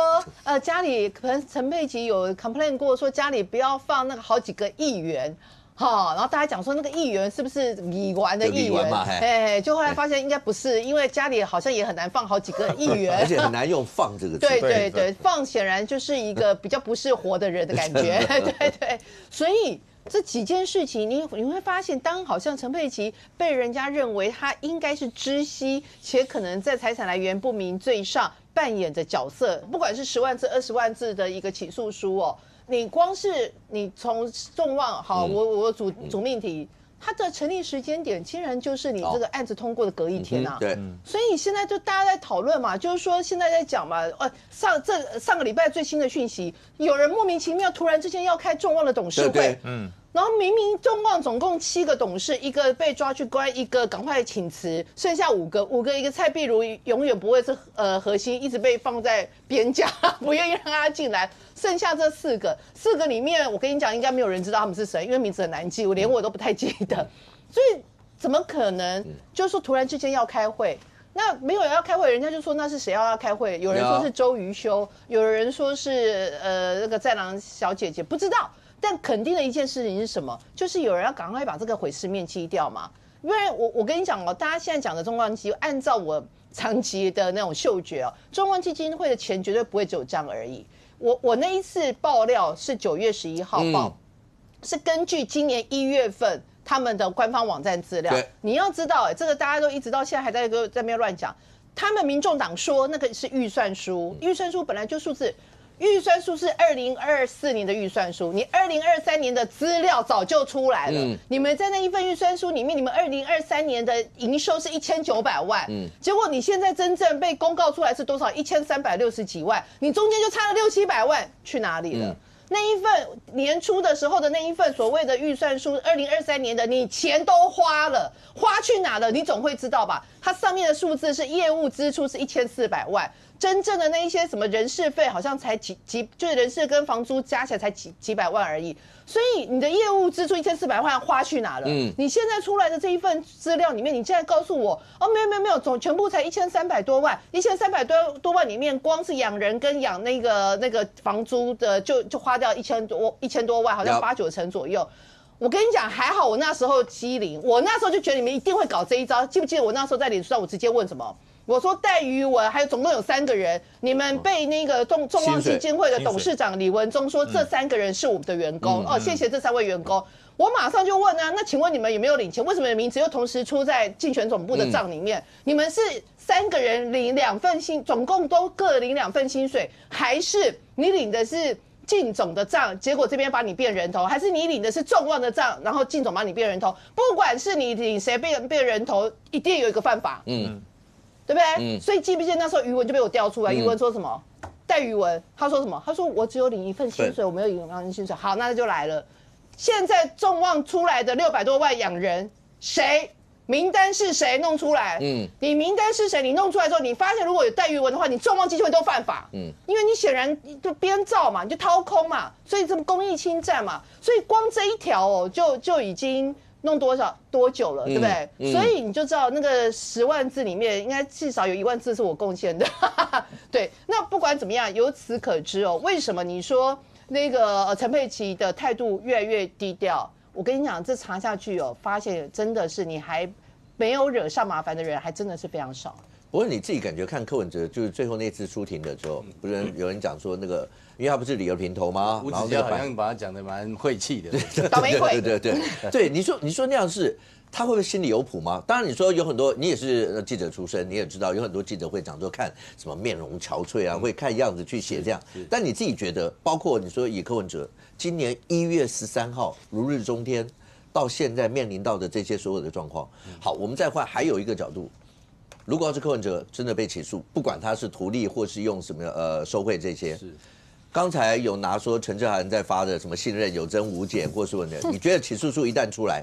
C: 家里可能陈佩琪有 complain 过，说家里不要放那个好几个议员，然后大家讲说那个议员是不是李完的议员？就后来发现应该不是，因为家里好像也很难放好几个议员，
A: 而且很难用"放"这个字。
C: 对，放显然就是一个比较不是活的人的感觉，对，所以。这几件事情，你会发现，当好像陈佩琪被人家认为他应该是知悉，且可能在财产来源不明罪上扮演着角色，不管是10万字、20万字的一个起诉书你光是你从众望我主命题。它的成立时间点竟然就是你这个案子通过的隔一天啊！
A: 对，
C: 所以现在就大家在讨论嘛，就是说现在在讲嘛，上个礼拜最新的讯息，有人莫名其妙突然之间要开众望的董事会，然后明明众望总共7个董事，一个被抓去关，一个赶快请辞，剩下5个，一个蔡壁如永远不会是核心，一直被放在边角，不愿意让他进来。剩下这4个里面，我跟你讲，应该没有人知道他们是谁，因为名字很难记，连我都不太记得。所以怎么可能？就是说突然之间要开会，那没有人要开会，人家就说那是谁要开会？有人说是周瑜修，有人说是那个战狼小姐姐，不知道。但肯定的一件事情是什么？就是有人要赶快把这个毁尸灭迹掉嘛。因为我跟你讲哦，大家现在讲的中光基金，按照我长期的那种嗅觉哦，中光基金会的钱绝对不会只有这样而已。我那一次爆料是9月11号报，是根据今年1月份他们的官方网站资料。你要知道，这个大家都一直到现在还在那边乱讲。他们民众党说那个是预算书，预算书本来就数字。预算书是2024年的预算书，你2023年的资料早就出来了。你们在那一份预算书里面，你们2023年的营收是1900万，结果你现在真正被公告出来是多少？1360几万，你中间就差了600-700万，去哪里了？那一份年初的时候的那一份所谓的预算书，2023年的你钱都花了，花去哪了？你总会知道吧？它上面的数字是业务支出是1400万。真正的那一些什么人事费好像才就是人事跟房租加起来才几百万而已，所以你的业务支出1400万花去哪了？你现在出来的这一份资料里面，你现在告诉我哦，没有，全部才1300多万，1300多万里面光是养人跟养那个房租的就花掉1000多万，好像8-9成左右。我跟你讲，还好我那时候机灵，我那时候就觉得你们一定会搞这一招，记不记得我那时候在脸书上我直接问什么？我说戴瑜文还有总共有3个人，你们被那个中旺基金会的董事长李文忠说这3个人是我们的员工哦，谢谢这3位员工。我马上就问啊，那请问你们有没有领钱？为什么你的名字又同时出在竞选总部的账里面？你们是3个人领2份薪，总共都各领2份薪水，还是你领的是靳总的账，结果这边把你变人头，还是你领的是众旺的账，然后靳总把你变人头？不管是你领谁变人头，一定有一个犯法。对不对？所以记不记得那时候余文就被我调出来？余文说什么？戴余文他说什么？他说我只有领1份薪水，我没有领2份薪水。好，那就来了。现在众旺出来的600多万养人，谁名单是谁弄出来？你名单是谁？你弄出来之后，你发现如果有戴余文的话，你众旺基金会都犯法。因为你显然就编造嘛，你就掏空嘛，所以这么公益侵占嘛，所以光这一条哦，就已经。弄多久了，对不对？所以你就知道那个10万字里面，应该至少有1万字是我贡献的。对，那不管怎么样，由此可知哦，为什么你说那个陈佩琪的态度越来越低调？我跟你讲，这查下去哦，发现真的是你还没有惹上麻烦的人，还真的是非常少。
A: 不过你自己感觉看柯文哲就是最后那次出庭的时候，不是有人讲说那个，因为他不是理了平头吗？
F: 吴子嘉好像把他讲的蛮晦气的，
C: 倒霉鬼。
A: 对，你说那样是他会不会心里有谱吗？当然你说有很多，你也是记者出身，你也知道有很多记者会讲说看什么面容憔悴啊，会看样子去写这样。但你自己觉得，包括你说以柯文哲今年1月13号如日中天到现在面临到的这些所有的状况，好，我们再换还有一个角度。如果要是柯文哲真的被起诉，不管他是图利或是用什么收贿这些，刚才有拿说陈志涵在发的什么信任有增无减或是问的，你觉得起诉书一旦出来，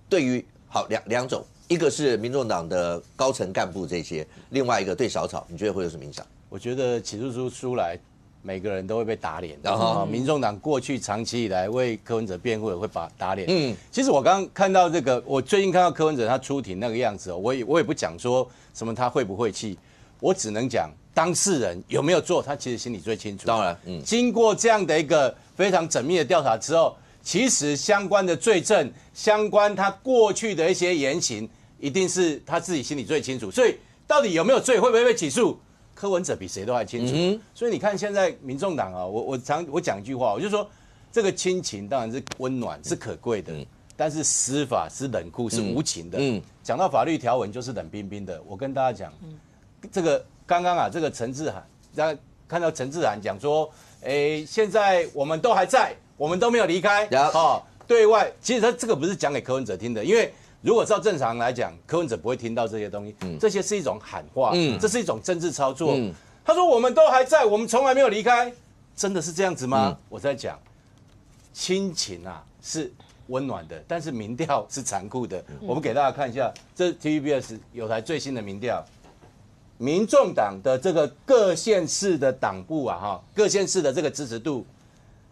A: 对于好两种，一个是民众党的高层干部这些，另外一个对小草，你觉得会有什么影响？
F: 我觉得起诉书出来，每个人都会被打脸。然后民众党过去长期以来为柯文哲辩护，也会打脸。其实我刚刚看到这个，我最近看到柯文哲他出庭那个样子，我也不讲说什么他会不会气，我只能讲当事人有没有做，他其实心里最清楚。
A: 当然，
F: 经过这样的一个非常缜密的调查之后，其实相关的罪证、相关他过去的一些言行，一定是他自己心里最清楚。所以到底有没有罪，会不会被起诉？柯文哲比谁都还清楚，所以你看现在民众党啊，我讲一句话，我就说这个亲情当然是温暖是可贵的，但是司法是冷酷是无情的。讲到法律条文就是冷冰冰的。我跟大家讲，这个刚刚啊，这个陈志涵，大家看到陈志涵讲说，现在我们都还在，我们都没有离开，对外其实他这个不是讲给柯文哲听的，因为。如果照正常来讲，柯文哲不会听到这些东西，这些是一种喊话，这是一种政治操作。他说我们都还在，我们从来没有离开，真的是这样子吗？我在讲，亲情啊是温暖的，但是民调是残酷的。我们给大家看一下，这 TVBS 有台最新的民调，民众党的这个各县市的党部啊，各县市的这个支持度，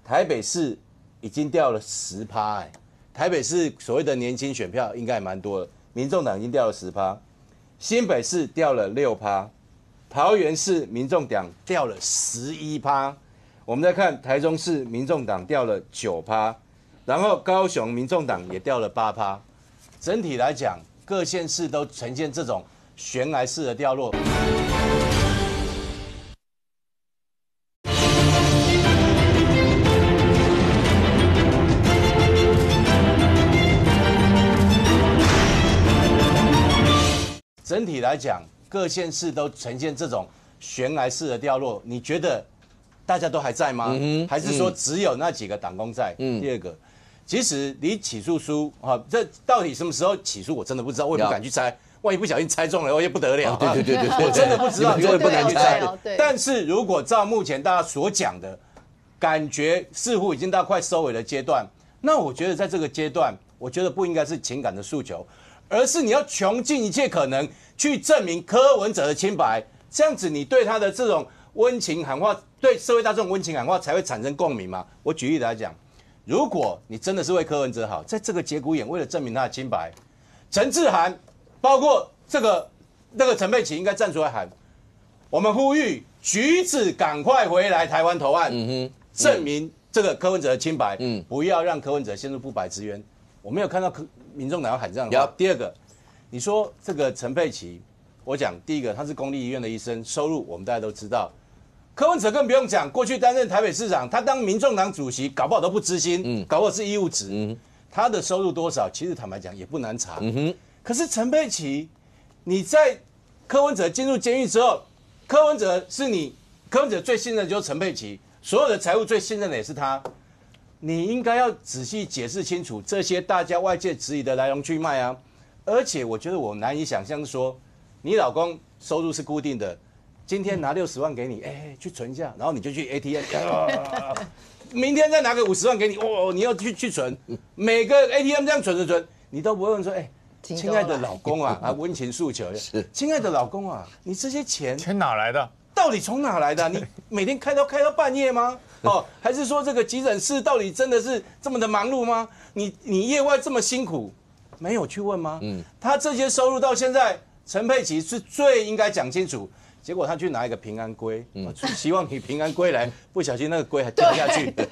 F: 台北市已经掉了10%，台北市所谓的年轻选票应该也蛮多了，民众党已经掉了10%，新北市掉了6%，桃园市民众党掉了11%，我们再看台中市民众党掉了9%，然后高雄民众党也掉了8%。整体来讲，各县市都呈现这种悬崖式的掉落。整体来讲，各县市都呈现这种悬崖式的掉落。你觉得大家都还在吗？还是说只有那几个党工在？第二个，其实离起诉书啊，这到底什么时候起诉，我真的不知道，我也不敢去猜。万一不小心猜中了，我也不得了。
A: 对，
F: 我真的不知道，
A: 真的不敢去猜。
F: 但是如果照目前大家所讲的，感觉似乎已经到快收尾的阶段，那我觉得在这个阶段，我觉得不应该是情感的诉求，而是你要穷尽一切可能去证明柯文哲的清白，这样子你对他的这种温情喊话，对社会大众温情喊话才会产生共鸣嘛。我举例来讲，如果你真的是为柯文哲好，在这个节骨眼为了证明他的清白，陈志涵，包括那个陈佩琪应该站出来喊，我们呼吁橘子赶快回来台湾投案，证明这个柯文哲的清白，不要让柯文哲陷入不白之冤。我没有看到民众党要喊这样的话。第二个，你说这个陈佩琪，我讲第一个，他是公立医院的医生，收入我们大家都知道。柯文哲更不用讲，过去担任台北市长，他当民众党主席，搞不好都不知心，搞不好是医务职。他的收入多少，其实坦白讲也不难查。可是陈佩琪，你在柯文哲进入监狱之后，柯文哲最信任的就是陈佩琪，所有的财务最信任的也是他。你应该要仔细解释清楚这些大家外界质疑的来龙去脉啊！而且我觉得我难以想象说，你老公收入是固定的，今天拿60万给你，去存一下，然后你就去 ATM，明天再拿个50万给你，你要去存，每个 ATM 这样存，你都不会问说，亲爱的老公啊，温情诉求，亲爱的老公啊，你这些钱
E: 哪来的？
F: 到底从哪来的？你每天开到半夜吗？还是说这个急诊室到底真的是这么的忙碌吗？你业外这么辛苦，没有去问吗？他这些收入到现在，陈佩琪是最应该讲清楚。结果他去拿一个平安龟，希望你平安归来，不小心那个龟还掉下去。
C: 对，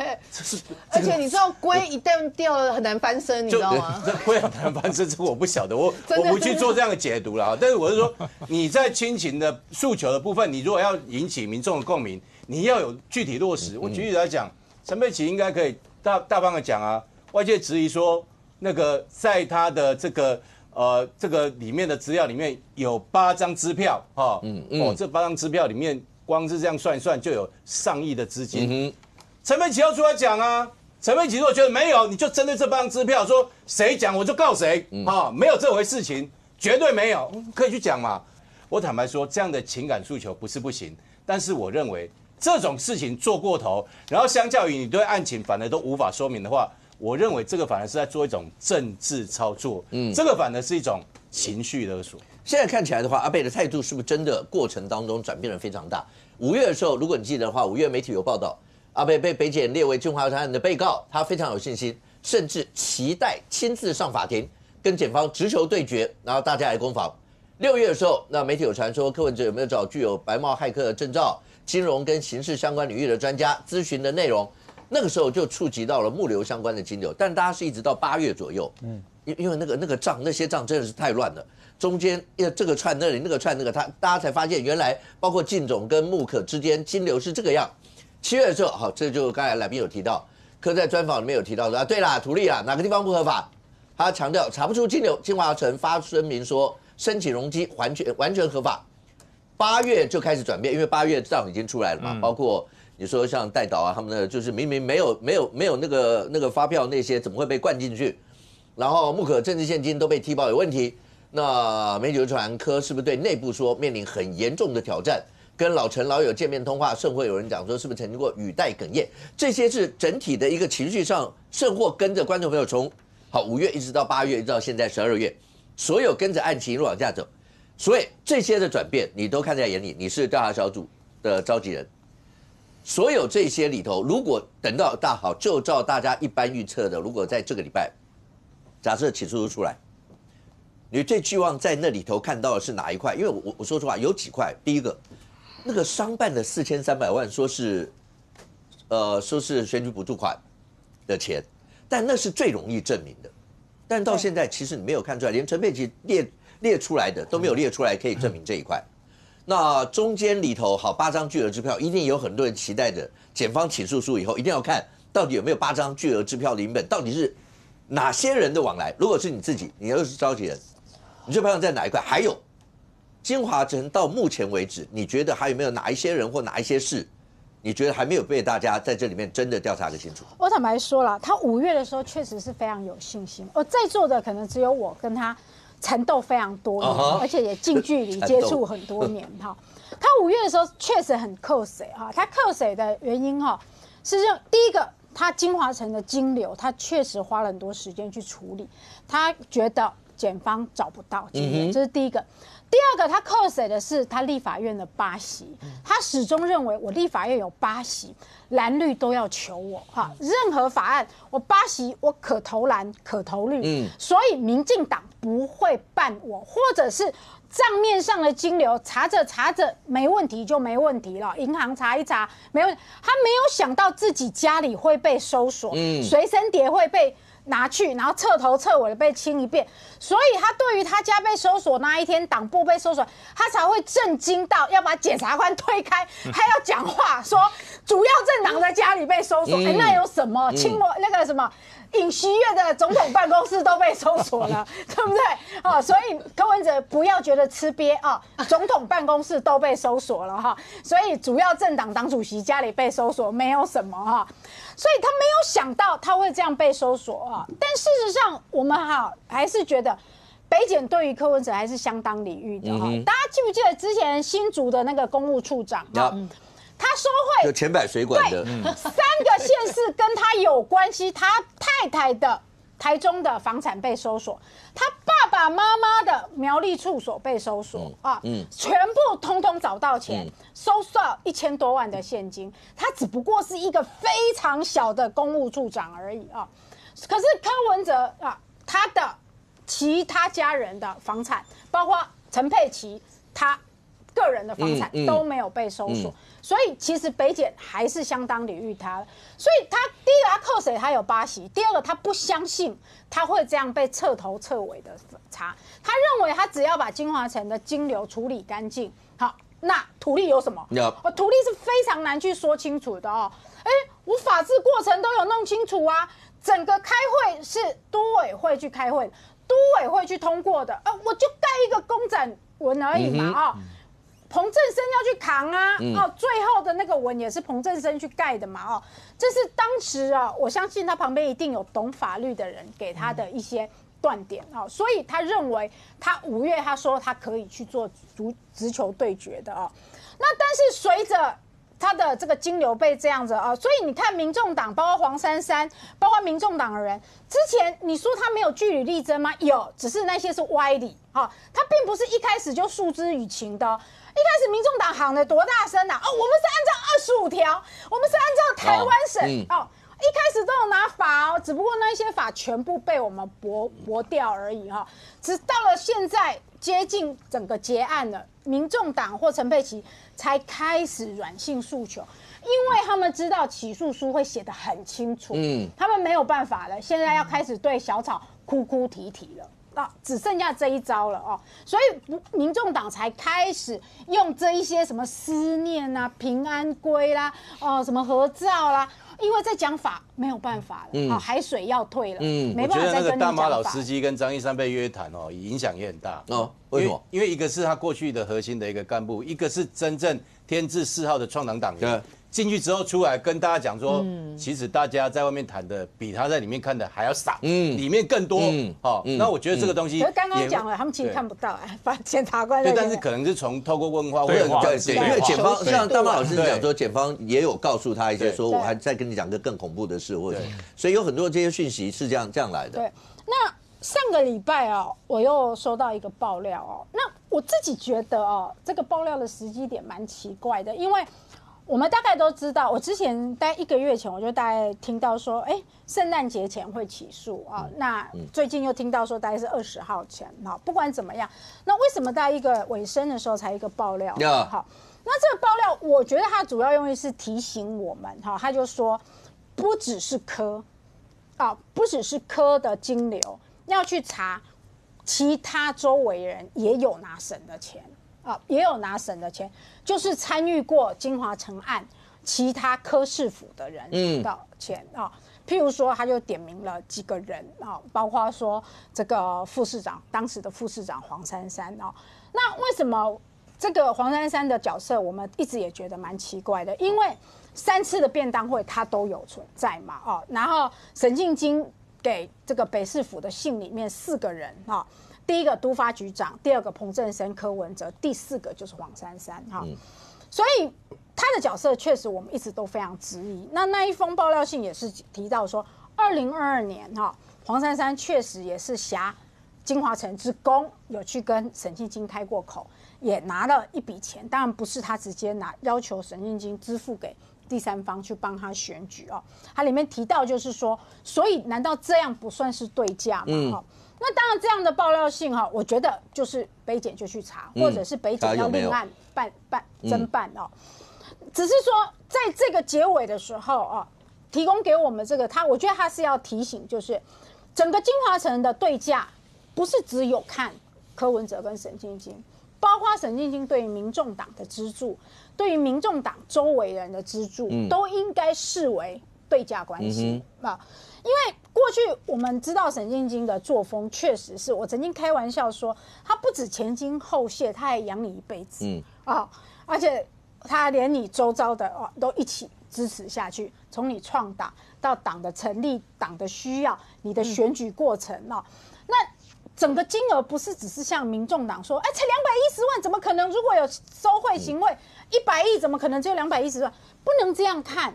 C: 而且你知道龟一旦掉了很难翻身，你知道吗？
F: 这龟很难翻身，这个我不晓得，我不去做这样的解读了。但是我是说，你在亲情的诉求的部分，你如果要引起民众的共鸣，你要有具体落实。我举例来讲，陈佩琪应该可以大方的讲啊，外界质疑说那个在他的这个里面的资料里面有8张支票，这8张支票里面光是这样算一算就有上亿的资金。陈佩琪要出来讲啊，陈佩琪如果觉得没有，你就针对这8张支票说谁讲我就告谁，没有这回事情，绝对没有，可以去讲嘛。我坦白说，这样的情感诉求不是不行，但是我认为这种事情做过头，然后相较于你对案情反而都无法说明的话，我认为这个反而是在做一种政治操作，这个反而是一种情绪勒索。
A: 现在看起来的话，阿贝的态度是不是真的过程当中转变得非常大？5月的时候，如果你记得的话，5月媒体有报道，阿贝被北检列为金华案的被告，他非常有信心，甚至期待亲自上法庭跟检方直球对决，然后大家来攻防。6月的时候，那媒体有传说柯文哲有没有找具有白帽骇客的证照、金融跟刑事相关领域的专家咨询的内容。那个时候就触及到了物流相关的金流，但大家是一直到8月左右，因为那些账真的是太乱了，中间这个串那里，那个串那个，大家才发现原来包括靳总跟穆可之间金流是这个样。7月的时候，好，这就刚才来宾有提到，柯在专访里面有提到说对啦，图利啦，哪个地方不合法？他强调查不出金流，金华城发声明说申请容积完全合法。8月就开始转变，因为8月账已经出来了嘛，包括。你说像代导啊，他们的就是明明没有那个发票那些，怎么会被灌进去？然后穆可政治现金都被踢爆有问题，那媒体就传柯是不是对内部说面临很严重的挑战？跟老陈老友见面通话，甚会有人讲说是不是曾经过语带哽咽？这些是整体的一个情绪上，甚或跟着观众朋友从5月一直到8月，一直到现在12月，所有跟着案情一路往下走，所以这些的转变你都看在眼里，你是调查小组的召集人。所有这些里头，如果等到大好，就照大家一般预测的，如果在这个礼拜，假设起诉书出来，你最寄望在那里头看到的是哪一块？因为我说实话，有几块。第一个，那个商办的4300万说是选举补助款的钱，但那是最容易证明的。但到现在，其实你没有看出来，连陈佩琪列出来的都没有列出来可以证明这一块。那中间里头好8张巨额支票，一定有很多人期待的。检方起诉书以后，一定要看到底有没有8张巨额支票的影本，到底是哪些人的往来。如果是你自己，你又是召集人，你最盼望在哪一块？还有金华城到目前为止，你觉得还有没有哪一些人或哪一些事，你觉得还没有被大家在这里面真的调查个清楚？
B: 我坦白说了，他5月的时候确实是非常有信心。在座的可能只有我跟他缠斗非常多年，而且也近距离接触很多年哈。他5月的时候确实很扣水哈，他扣水的原因哈是第一个，他金华城的金流，他确实花了很多时间去处理，他觉得检方找不到金流，这是第一个。第二个，他扣谁的是他立法院的8席，他始终认为我立法院有8席，蓝绿都要求我哈，任何法案我8席我可投蓝可投绿，所以民进党不会办我，或者是账面上的金流查着没问题就没问题了，银行查一查没问题，他没有想到自己家里会被搜索，随身碟会被拿去，然后彻头彻尾的被清一遍，所以他对于他家被搜索那一天，党部被搜索，他才会震惊到要把检察官推开，还要讲话说主要政党在家里被搜索，那有什么？清我那个什么尹锡悦的总统办公室都被搜索了，对不对？所以柯文哲不要觉得吃瘪啊，总统办公室都被搜索了哈，所以主要政党党主席家里被搜索没有什么哈。所以他没有想到他会这样被搜索啊！但事实上，我们还是觉得北检对于柯文哲还是相当礼遇的哈。大家记不记得之前新竹的那个公务处长啊？他收贿
A: 就前百水管的
B: 3个县市跟他有关系，他太太的台中的房产被搜索，他爸爸妈妈的苗栗处所被搜索全部通通找到钱，收到1000多万的现金，他只不过是一个非常小的公务处长而已啊。可是柯文哲他的其他家人的房产，包括陈佩琪他个人的房产都没有被搜索，所以其实北检还是相当礼遇他的。所以他第一个他扣谁，他有8席；第二个他不相信他会这样被彻头彻尾的查，他认为他只要把金华城的金流处理干净，好，那土地有什么？土地是非常难去说清楚的哦。我法制过程都有弄清楚啊，整个开会是都委会去开会，都委会去通过的，我就盖一个公展文而已嘛彭正生要去扛啊，最后的那个文也是彭正生去盖的嘛，这是当时我相信他旁边一定有懂法律的人给他的一些断点所以他认为他5月他说他可以去做直球对决的那但是随着他的这个金流被这样子所以你看民众党包括黄珊珊，包括民众党的人，之前你说他没有据理力争吗？有，只是那些是歪理他并不是一开始就诉之于情的一开始民众党喊的多大声我们是按照25条，我们是按照台湾省一开始都有拿法只不过那些法全部被我们驳掉而已直到了现在接近整个结案了，民众党或陈佩琪才开始软性诉求，因为他们知道起诉书会写得很清楚，他们没有办法了，现在要开始对小草哭哭啼啼了只剩下这一招了所以民众党才开始用这一些什么思念平安归啦什么合照啦，因为在讲法没有办法了海水要退了没办法再跟你讲法。我觉得那
F: 个大妈老司机跟张一山被约谈影响也很大
A: 为什么？
F: 因为一个是他过去的核心的一个干部，一个是真正天字4号的创党党员。进去之后出来跟大家讲说，其实大家在外面谈的比他在里面看的还要少，里面更多。那我觉得这个东西，
B: 可是刚刚讲了，他们其实看不到检察官。
F: 对，但是可能是从透过问话或者
A: 因为检方像大妈老师讲说，检方也有告诉他一些，说我还再跟你讲个更恐怖的事，或者所以有很多这些讯息是这样来的。
B: 对，那上个礼拜我又收到一个爆料那我自己觉得这个爆料的时机点蛮奇怪的，因为我们大概都知道，我之前大概1个月前，我就大概听到说，哎，圣诞节前会起诉啊。那最近又听到说，大概是20号前。好，不管怎么样，那为什么在一个尾声的时候才一个爆料？好，那这个爆料，我觉得它主要用意是提醒我们，哈，他就说，不只是柯，啊，不只是柯的金流，要去查其他周围人也有拿省的钱。也有拿省的钱，就是参与过金华城案其他柯市府的人的钱啊。譬如说，他就点名了几个人啊，包括说这个副市长，当时的副市长黄珊珊啊。那为什么这个黄珊珊的角色，我们一直也觉得蛮奇怪的？因为3次的便当会他都有存在嘛，然后沈庆京给这个北市府的信里面4个人啊。第一个都发局长，第2个彭振生、柯文哲，第4个就是黄珊珊哈，所以他的角色确实我们一直都非常质疑。那一封爆料信也是提到说，2022年哈，黄珊珊确实也是挟金华城之功，有去跟沈庆京开过口，也拿了一笔钱，当然不是他直接拿，要求沈庆京支付给第3方去帮他选举哦。他里面提到就是说，所以难道这样不算是对价吗？那当然，这样的爆料信哈，我觉得就是北检就去查，或者是北检要另案侦办哦。只是说，在这个结尾的时候啊，提供给我们这个我觉得他是要提醒，就是整个金华城的对价，不是只有看柯文哲跟沈庆京，包括沈庆京对于民众党的资助，对于民众党周围人的资助，都应该视为对价关系啊。因为过去我们知道沈庆京的作风，确实是我曾经开玩笑说，他不止前倾后谢，他还养你一辈子而且他连你周遭的都一起支持下去，从你创党到党的成立、党的需要、你的选举过程那整个金额不是只是像民众党说，才210万，怎么可能？如果有收贿行贿，100亿怎么可能只有210万？不能这样看。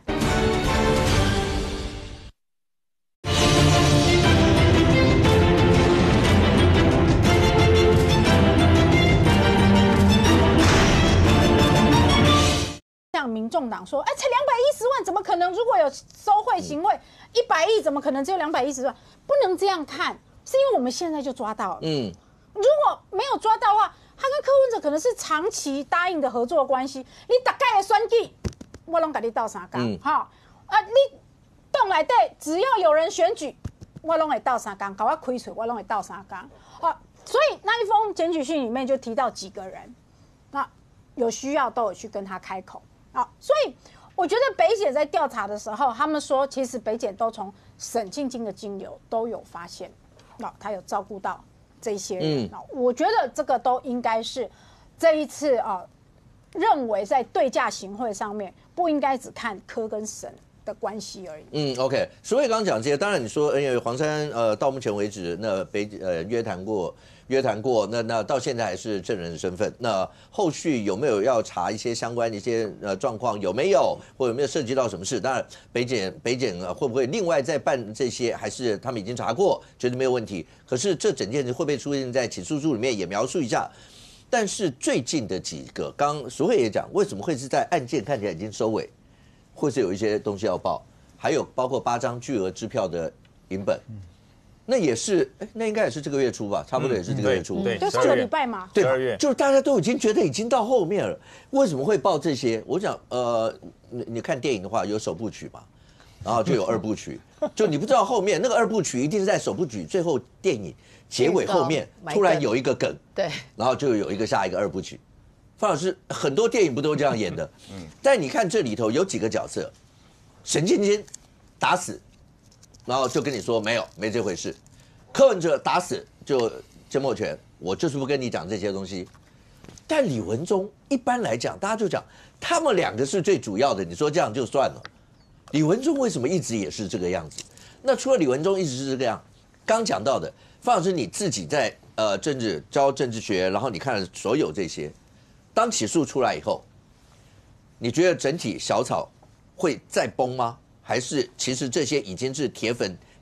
B: 像民众党说，才210万，怎么可能？如果有收贿行贿，100亿怎么可能只有210万？不能这样看，是因为我们现在就抓到了。如果没有抓到的话，他跟柯文哲可能是长期答应的合作关系。你大概的选举，我拢给你斗3天，你动来对，只要有人选举，我拢会斗3天，搞我开除，我拢会斗3天。所以那一封检举信里面就提到几个人，那有需要都有去跟他开口。所以我觉得北检在调查的时候，他们说其实北检都从沈庆京的金流都有发现，他有照顾到这些人。我觉得这个都应该是这一次认为在对价行贿上面不应该只看柯跟沈的关系而已。
A: OK， 所以刚刚讲这些，当然你说，因为黄珊到目前为止，那约谈过，那到现在还是证人的身份。那后续有没有要查一些相关的一些状况有没有，或有没有涉及到什么事？当然北检会不会另外再办这些，还是他们已经查过，觉得没有问题？可是这整件事会不会出现在起诉书里面，也描述一下。但是最近的几个，刚淑慧也讲，为什么会是在案件看起来已经收尾，或是有一些东西要报，还有包括8张巨额支票的银本。那也是，那应该也是这个月初吧，差不多也是这个月初，
B: 对，就上个礼拜嘛，
A: 对，12月，就是大家都已经觉得已经到后面了，为什么会报这些？我想，你看电影的话有首部曲嘛，然后就有2部曲，就你不知道后面那个2部曲一定是在首部曲最后电影结尾后面突然有一个梗，
C: 对，
A: 然后就有一个下一个2部曲。方老师，很多电影不都这样演的？但你看这里头有几个角色，沈庆京打死。然后就跟你说没这回事，柯文哲打死就缄默权，我就是不跟你讲这些东西。但李文忠一般来讲，大家就讲他们2个是最主要的，你说这样就算了。李文忠为什么一直也是这个样子？那除了李文忠一直是这个样，刚讲到的，方老师你自己在教政治学，然后你看了所有这些，当起诉出来以后，你觉得整体小草会再崩吗？还是其实这些已经是铁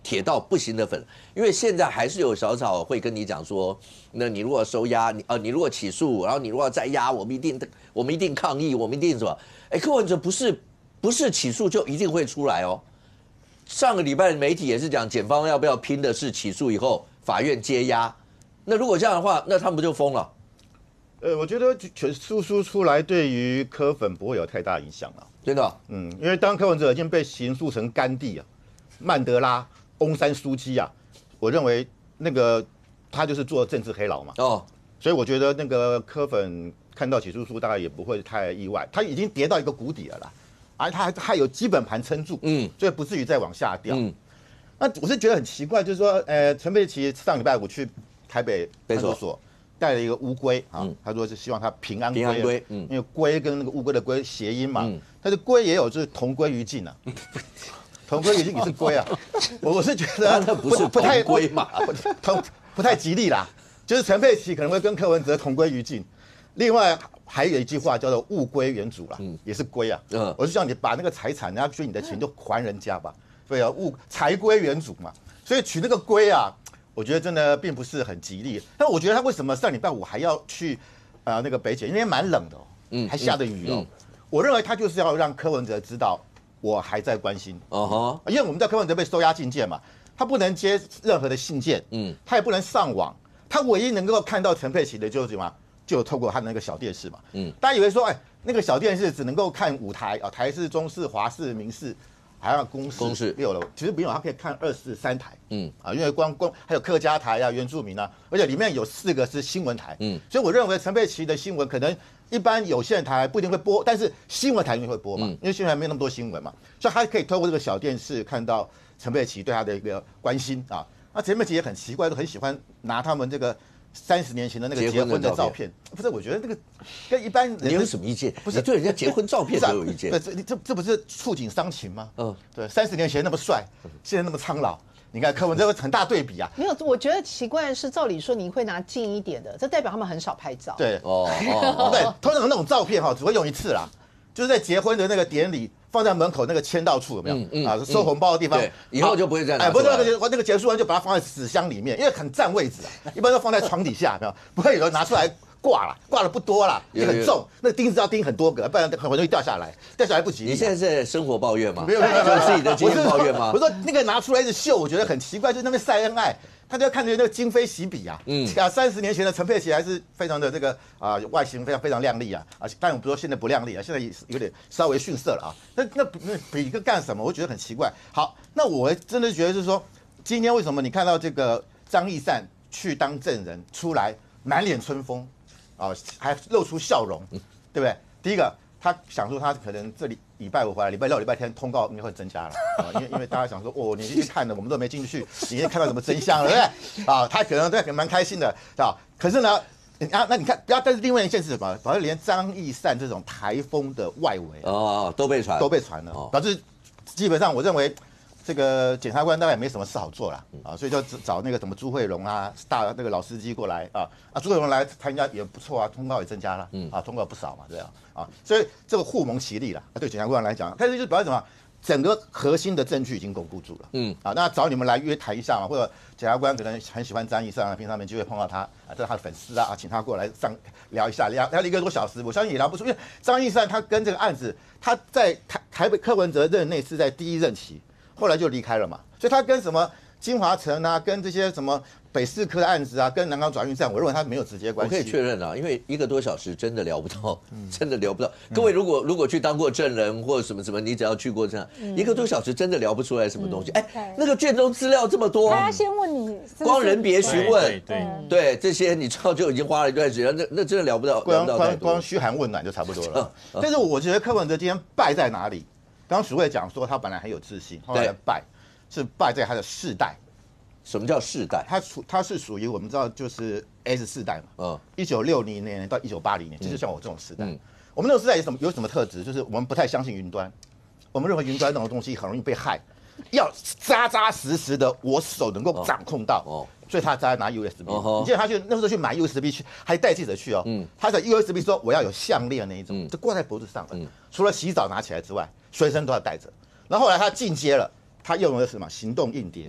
A: 铁到不行的粉，因为现在还是有小草会跟你讲说，那你如果收押，你如果起诉，然后你如果再押，我们一定抗议，我们一定什么？哎，柯文哲不是起诉就一定会出来哦。上个礼拜媒体也是讲，检方要不要拼的是起诉以后法院接押，那如果这样的话，那他们不就疯了？
G: 我觉得全诉书出来对于柯粉不会有太大影响了，
A: 真的。
G: 因为当柯文哲已经被刑诉成甘地啊、曼德拉、翁山书记啊，我认为那个他就是做政治黑牢嘛。所以我觉得那个柯粉看到起诉书大概也不会太意外，他已经跌到一个谷底了啦。而他还有基本盘撑住，所以不至于再往下掉。那我是觉得很奇怪，就是说，陈佩琪上礼拜5去台北派出所带了一个乌龟啊，他说是希望他平安归，因为龟跟那个乌龟的龟谐音嘛，但是龟也有就是同归于尽啊，同归于尽也是龟啊，我是觉得
A: 那不是不太龟嘛，
G: 不太吉利啦，就是陈佩琪可能会跟柯文哲同归于尽，另外。还有一句话叫做物归原主啦，也是归啊。我是希望你把那个财产，人家追你的钱就还人家吧。对啊，财归原主嘛。所以取那个归啊，我觉得真的并不是很吉利。但我觉得他为什么上礼拜5还要去那个北检，因为蛮冷的哦，还下着雨哦。我认为他就是要让柯文哲知道我还在关心。因为我们知道柯文哲被收押禁见嘛，他不能接任何的信件，他也不能上网，他唯一能够看到陈佩琪的就是什么？就透过他的那个小电视嘛，大家以为说，那个小电视只能够看5台啊，台视、中视、华视、民视，还有公视6楼，其实不用，他可以看23台，因为光还有客家台啊、原住民啊，而且里面有4个是新闻台，所以我认为陈佩琪的新闻可能一般有线台不一定会播，但是新闻台一定会播嘛，因为新闻台没有那么多新闻嘛，所以他可以透过这个小电视看到陈佩琪对他的一个关心啊。那陈佩琪也很奇怪，都很喜欢拿他们这个。30年前的那个结婚的照片，不是？我觉得这个跟一般人
A: 你有什么意见？不是对人家结婚照片都有意见？
G: 这不是触景伤情吗？对，30年前那么帅，现在那么苍老，你看柯文哲很大对比啊。
C: 没有，我觉得奇怪的是，照理说你会拿近一点的，这代表他们很少拍照。
G: 对，对，通常那种照片只会用一次啦，就是在结婚的那个典礼。放在门口那个签到处有没有？收红包的地方，
A: 以后就不会再拿。
G: 不是那个结束完就把它放在纸箱里面，因为很占位置啊，一般都放在床底下，没有，不会有人拿出来挂了不多了，也很重，那个钉子要钉很多个，不然很容易掉下来不及。
A: 你现在是在生活抱怨吗？
G: 没有，
A: 就是自己的经验抱怨吗？
G: 我说那个拿出来一直秀，我觉得很奇怪，就是那边晒恩爱。他就要看着那个今非昔比啊，30年前的陈佩琪还是非常的这个外形非常靓丽啊，但我不说现在不靓丽啊，现在有点稍微逊色了啊。那比一个干什么？我觉得很奇怪。好，那我真的觉得是说，今天为什么你看到这个张义善去当证人出来，满脸春风啊，还露出笑容，对不对？第一个。他想说，他可能这礼拜5回来，礼拜6、礼拜天通告应该会增加了因为大家想说，你进去看了，我们都没进去，你看到什么真相了，对不对？他可能蛮开心的，可是呢，那你看，但是另外一件事是什么？好像连张义善这种台风的外围
A: 都被传
G: 了，导致基本上我认为。这个检察官大概也没什么事好做了所以就找那个什么朱慧荣啊，大那个老司机过来朱慧荣来参加也不错通告也增加了通告不少嘛，这样所以这个互蒙其利了对检察官来讲，但是就是表示什么？整个核心的证据已经巩固住了，那找你们来约谈一下嘛，或者检察官可能很喜欢张义善平常没机会碰到他这是他的粉丝请他过来聊一下，聊1个多小时，我相信也聊不出，因为张义善他跟这个案子，他在台北柯文哲任内是在第1任期。后来就离开了嘛，所以他跟什么金华城啊，跟这些什么北市科的案子啊，跟南港转运站，我认为他没有直接关系。
A: 我可以确认因为1个多小时真的聊不到，真的聊不到。各位如果去当过证人或什么，你只要去过这样1个多小时，真的聊不出来什么东西。那个卷宗资料这么多，
B: 他先问你，
A: 光人别询问，对这些你知道就已经花了一段时间，那真的聊不到，
G: 光嘘寒问暖就差不多了。但是我觉得柯文哲今天败在哪里？刚刚许慧讲说他本来很有自信，后来是败在他的世代。
A: 什么叫世代？
G: 他是属于我们知道就是 S 世代嘛，1960年到1980年，就是像我这种时代。我们那种时代有什么特质？就是我们不太相信云端，我们认为云端那种东西很容易被害，要扎扎实实的我手能够掌控到。所以他在拿 USB， 你记得他那时候去买 USB 去，还带记者去他在 USB 说我要有项链那一种，就挂在脖子上，除了洗澡拿起来之外，随身都要带着。然后后来他进阶了，它用的是什么行动硬碟？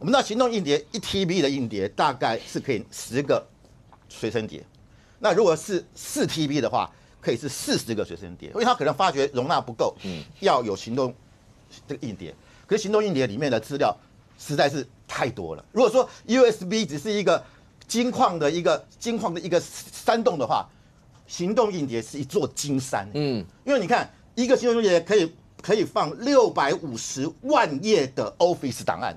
G: 我们知道行动硬碟1TB 的硬碟大概是可以10个随身碟，那如果是4TB 的话，可以是40个随身碟，因为它可能发觉容纳不够，要有行动这个硬碟。可是行动硬碟里面的资料实在是太多了。如果说 USB 只是一个金矿的一个山洞的话，行动硬碟是一座金山。因为你看一个行动硬碟可以放650万页的 Office 档案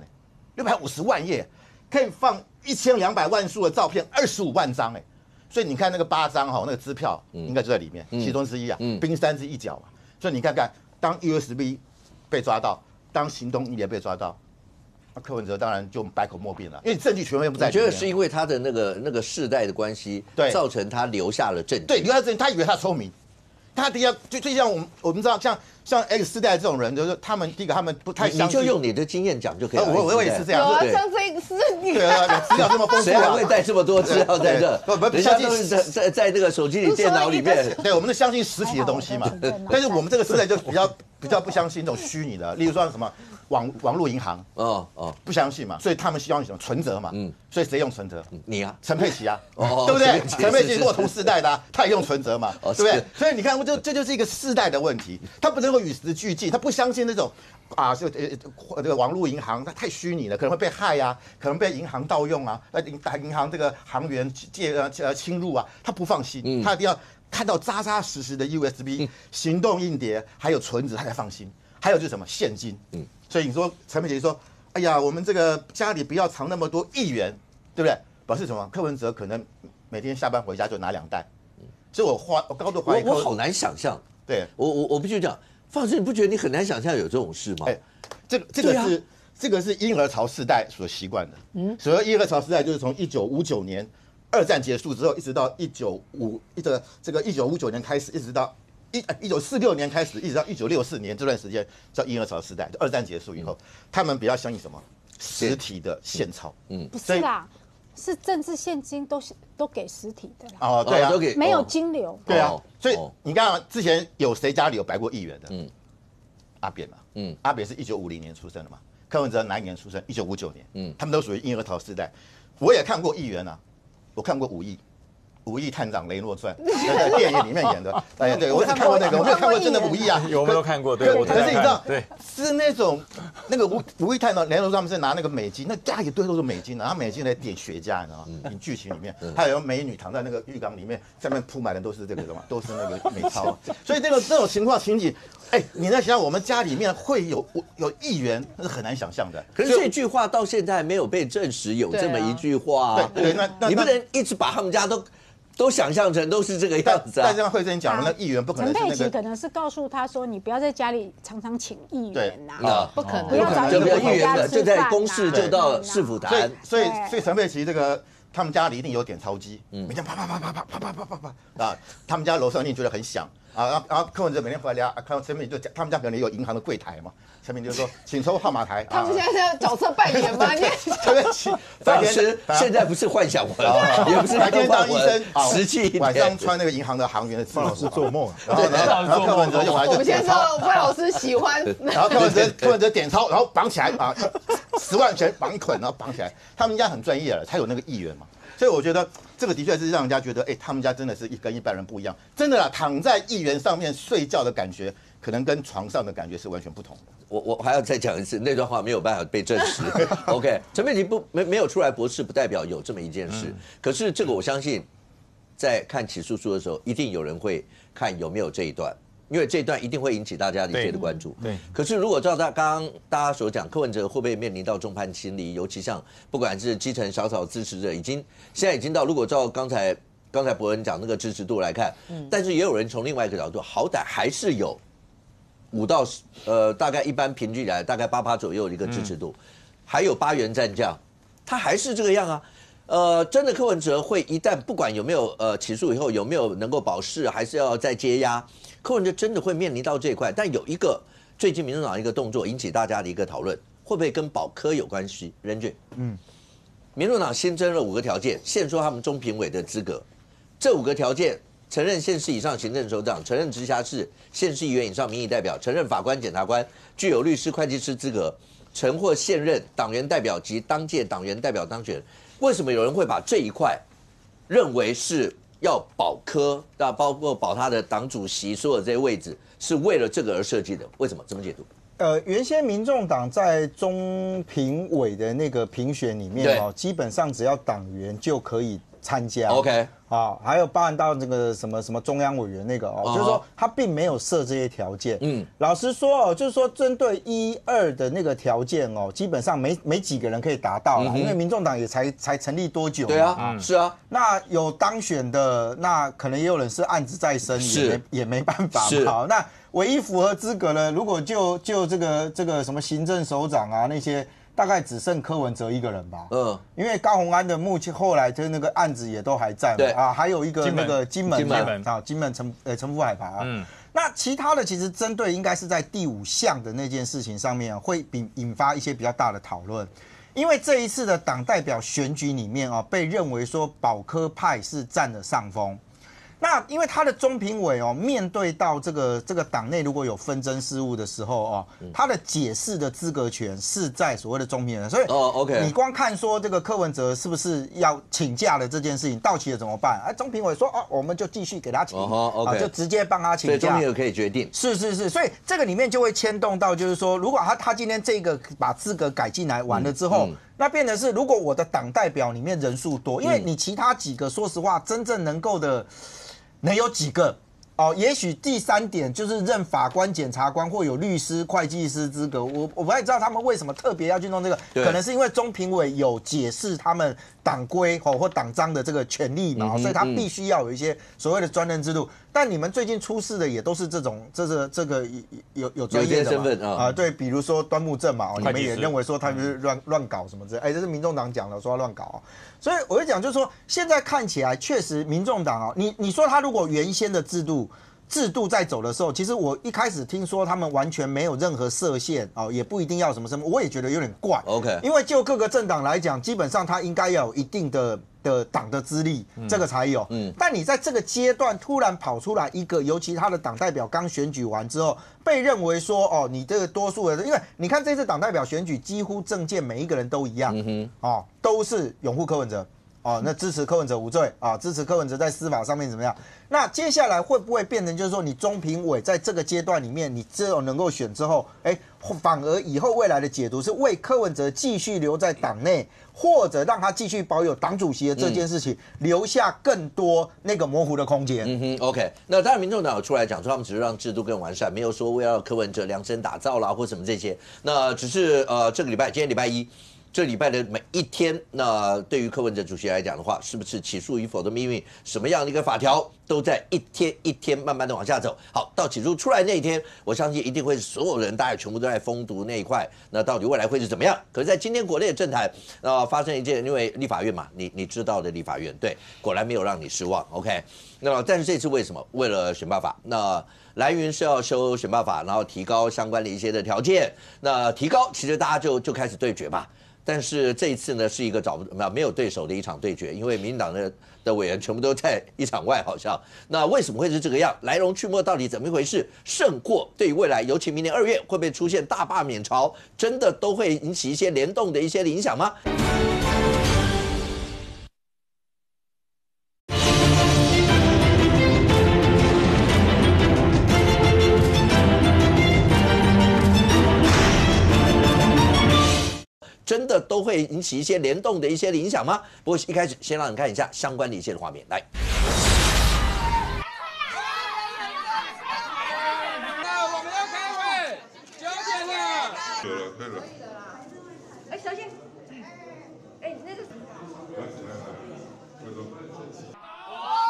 G: ，650万页可以放1200万束的照片，25万张所以你看那个8张那个支票应该就在里面，其中之一啊，冰山之一角嘛。所以你看看，当 USB 被抓到，当行动硬碟被抓到，那柯文哲当然就百口莫辩了，因为证据权威不在里面。
A: 我觉得是因为他的那个世代的关系，造成他留下了证据。
G: 对，留下证据，他以为他聪明，他第一就像我们知道，像 X 世代这种人，就是他们第一个他们不太相信。
A: 你就用你的经验讲就可以了。
G: 我也是这样。
C: 有啊，像这个是
G: 对啊，资料这么丰富，
A: 谁还会带这么多资料在这？人家都是在那个手机里、电脑里面。
G: 对，我们是相信实体的东西嘛。但是我们这个时代就比较不相信这种虚拟的，例如说什么网络银行，不相信嘛，所以他们希望什么存折嘛，所以谁用存折？
A: 你啊，
G: 陈佩琪啊，对不对？陈佩琪是我同世代的，他也用存折嘛，对不对？所以你看，这就是一个世代的问题，他不能够与时俱进，他不相信那种这个网络银行，它太虚拟了，可能会被害啊，可能被银行盗用啊，银行这个行员侵入啊，他不放心，他一定要看到扎扎实实的 USB 行动硬碟还有存折，他才放心。还有就是什么现金，所以你说陈佩琪说，哎呀，我们这个家里不要藏那么多亿元，对不对？表示什么？柯文哲可能每天下班回家就拿2袋，所以我高度怀疑。
A: 我好难想象。
G: 对，
A: 我必须讲，范老师，你不觉得你很难想象有这种事吗？
G: 这个是婴儿潮世代所习惯的。所谓婴儿潮世代，就是从1959年2战结束之后，一直到1959年开始，一直到1946年开始，一直到1964年这段时间叫婴儿潮时代。2战结束以后，他们比较相信什么？实体的现钞。
B: 不是啦，是政治现金都给实体的啦。
G: 哦，对啊，
A: 都给
B: 没有金流。
G: 对啊，所以你看之前有谁家里有100过亿元的？阿扁嘛，阿扁是1950年出生的嘛，柯文哲哪一年出生？1959年，他们都属于婴儿潮时代。我也看过议员啊，我看过5亿探长雷诺传，在电影里面演的。哎，对，我只看过那个，我没有看过真的5亿啊。
E: 我们都看过，对。
G: 可是你知道，
E: 对，
G: 是那个5亿探长雷诺传，他们是拿那个美金，那家里堆都是美金的，然后美金来点雪茄，你知道吗？点剧情里面，还有美女躺在那个浴缸里面，上面铺满的都是这个什么，都是那个美钞。所以这种情况情景，你在想我们家里面会有亿元，那是很难想象的。
A: 可是这句话到现在没有被证实有这么一句话。
G: 对，那
A: 你不能一直把他们家都想象成都是这个样子啊！
G: 但这样慧珍讲，那议员不可能是那个。
B: 陈佩琪可能是告诉他说，你不要在家里常常请议员呐，
C: 不可能，
B: 不要找议员回家吃饭，
A: 就在公事就到市府谈。
G: 所以陈佩琪这个他们家里一定有点钞机，每天啪啪啊，他们家楼上一定觉得很响啊，然后柯文哲每天回来看到陈佩琪就讲，他们家可能有银行的柜台嘛。陈佩琪就说：“请抽号码台。”
C: 他们现在在角色扮演吗？
G: 陈佩琪，
A: 范老师现在不是幻想文，也不是
G: 白天当医生，
A: 实际一点，
G: 晚上穿那个银行的行员的。
D: 范老师做梦啊！
G: 然后柯文哲就回来就
C: 我们先说范老师喜欢，
G: 然后柯文哲点钞，然后绑起来啊，10万钱绑一捆，然后绑起来。他们家很专业了，才有那个议员嘛。所以我觉得这个的确是让人家觉得，他们家真的是跟一般人不一样。真的啦，躺在议员上面睡觉的感觉，可能跟床上的感觉是完全不同的。
A: 我还要再讲一次，那段话没有办法被证实。OK， 陈佩琪没有出来驳斥，不代表有这么一件事。可是这个我相信，在看起诉书的时候，一定有人会看有没有这一段，因为这一段一定会引起大家的一些的关注。
E: 对。
A: 可是如果照刚刚大家所讲，柯文哲会不会面临到众叛亲离？尤其像不管是基层小草支持者，现在已经到，如果照刚才伯恩讲那个支持度来看，但是也有人从另外一个角度，好歹还是有5到大概一般平均来大概8%左右的一个支持度，还有8元战将，他还是这个样啊。真的柯文哲会一旦不管有没有起诉以后有没有能够保释，还是要再接押，柯文哲真的会面临到这一块。但有一个最近民众党一个动作引起大家的一个讨论，会不会跟保科有关系？任俊，民众党新增了5个条件，限缩他们中评委的资格。这5个条件：承认县市以上行政首长，承认直辖市县市议员以上民意代表，承认法官、检察官具有律师、会计师资格，曾或现任党员代表及当届党员代表当选人，为什么有人会把这一块认为是要保柯，那包括保他的党主席所有这些位置，是为了这个而设计的？为什么？怎么解读？
D: 原先民众党在中评委的那个评选里面哦，基本上只要党员就可以参加。
A: OK，
D: 啊，还有包含到那个什么中央委员那个哦，就是说他并没有设这些条件。老实说哦，就是说针对1、2的那个条件哦，基本上没几个人可以达到啦，因为民众党也才成立多久？
A: 对啊，是啊。
D: 那有当选的，那可能也有人是案子在身，也没办法嘛。好，那唯一符合资格的，如果就这个什么行政首长啊那些。大概只剩柯文哲一个人吧，因为高虹安的目前后来的那个案子也都还在嘛，啊，还有一个那个金门陈福海拔啊，那其他的其实针对应该是在第5项的那件事情上面会引发一些比较大的讨论，因为这一次的党代表选举里面啊，被认为说保柯派是占了上风。那因为他的中评委哦，面对到这个党内如果有纷争事务的时候哦，他的解释的资格权是在所谓的中评委，所以OK， 你光看说这个柯文哲是不是要请假的这件事情到期了怎么办？中评委说我们就继续给他请，就直接帮他请假，
A: 所以中评委可以决定。
D: 是，所以这个里面就会牵动到就是说，如果他今天这个把资格改进来完了之后。那变成是，如果我的党代表里面人数多，因为你其他几个，说实话，真正能够的，能有几个？哦，也许第3点就是任法官、检察官或有律师、会计师资格。我不太知道他们为什么特别要去弄这个，可能是因为中评委有解释他们党规或党章的这个权利嘛，所以他必须要有一些所谓的专任制度。但你们最近出事的也都是这种，这个有专业的
A: 身份啊，
D: 对，比如说端木正嘛，你们也认为说他就是乱搞什么之类，这是民众党讲的，说他乱搞。所以我就讲，就是说现在看起来确实民众党啊，你说他如果原先的制度在走的时候，其实我一开始听说他们完全没有任何设限哦，也不一定要什么，我也觉得有点怪。
A: OK，
D: 因为就各个政党来讲，基本上他应该要有一定的党的资历，这个才有。但你在这个阶段突然跑出来一个，尤其他的党代表刚选举完之后，被认为说你这个多数的，因为你看这次党代表选举，几乎政见每一个人都一样，都是拥护柯文哲。那支持柯文哲无罪啊，支持柯文哲在司法上面怎么样？那接下来会不会变成就是说，你中评委在这个阶段里面，你只有能够选之后，反而以后未来的解读是为柯文哲继续留在党内，或者让他继续保有党主席的这件事情，留下更多那个模糊的空间。
A: OK。那当然，民众党有出来讲说，他们只是让制度更完善，没有说为了柯文哲量身打造啦或什么这些。那只是这个礼拜，今天礼拜1。这礼拜的每一天，那对于柯文哲主席来讲的话，是不是起诉与否的命运，什么样的一个法条，都在一天一天慢慢的往下走。好，到起诉出来那一天，我相信一定会是所有人大概全部都在封读那一块。那到底未来会是怎么样？可是，在今天国内的政坛，发生一件，因为立法院嘛，你知道的立法院，对，果然没有让你失望。OK， 那但是这次为什么？为了选罢法，那蓝云是要修选罢法，然后提高相关的一些的条件。那提高，其实大家就开始对决嘛。但是这一次呢，是一个没有对手的一场对决，因为民进党的委员全部都在一场外，好像。那为什么会是这个样？来龙去脉到底怎么一回事？胜过对于未来，尤其明年2月会不会出现大罢免潮，真的都会引起一些联动的一些影响吗？真的都会引起一些联动的一些影响吗？不过一开始先让你看一下相关的一些画面，来。
H: 那我们要开会，9点了。对了。
I: 小心。那个。国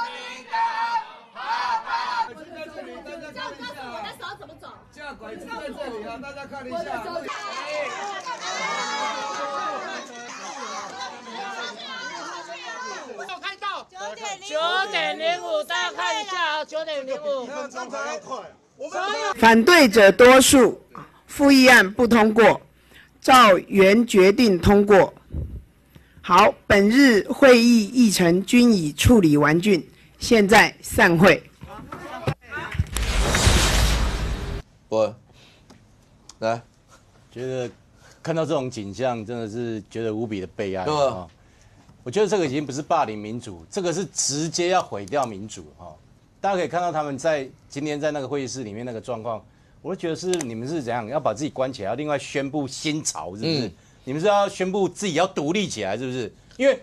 I: 民党好棒！在这里，大家看一下。我的手怎么走？架拐子在这里啊，大家看一下。
J: 9点05，大家看一下，9点05。
K: 反对者多数，复议案不通过，照原决定通过。好，本日会议议程均已处理完竣，现在散会。
A: 我来，
F: 觉得看到这种景象，真的是觉得无比的悲哀啊！我觉得这个已经不是霸凌民主，这个是直接要毁掉民主哈！大家可以看到他们在今天在那个会议室里面那个状况，我就觉得是你们是怎样要把自己关起来，要另外宣布新朝，是不是？你们是要宣布自己要独立起来，是不是？因为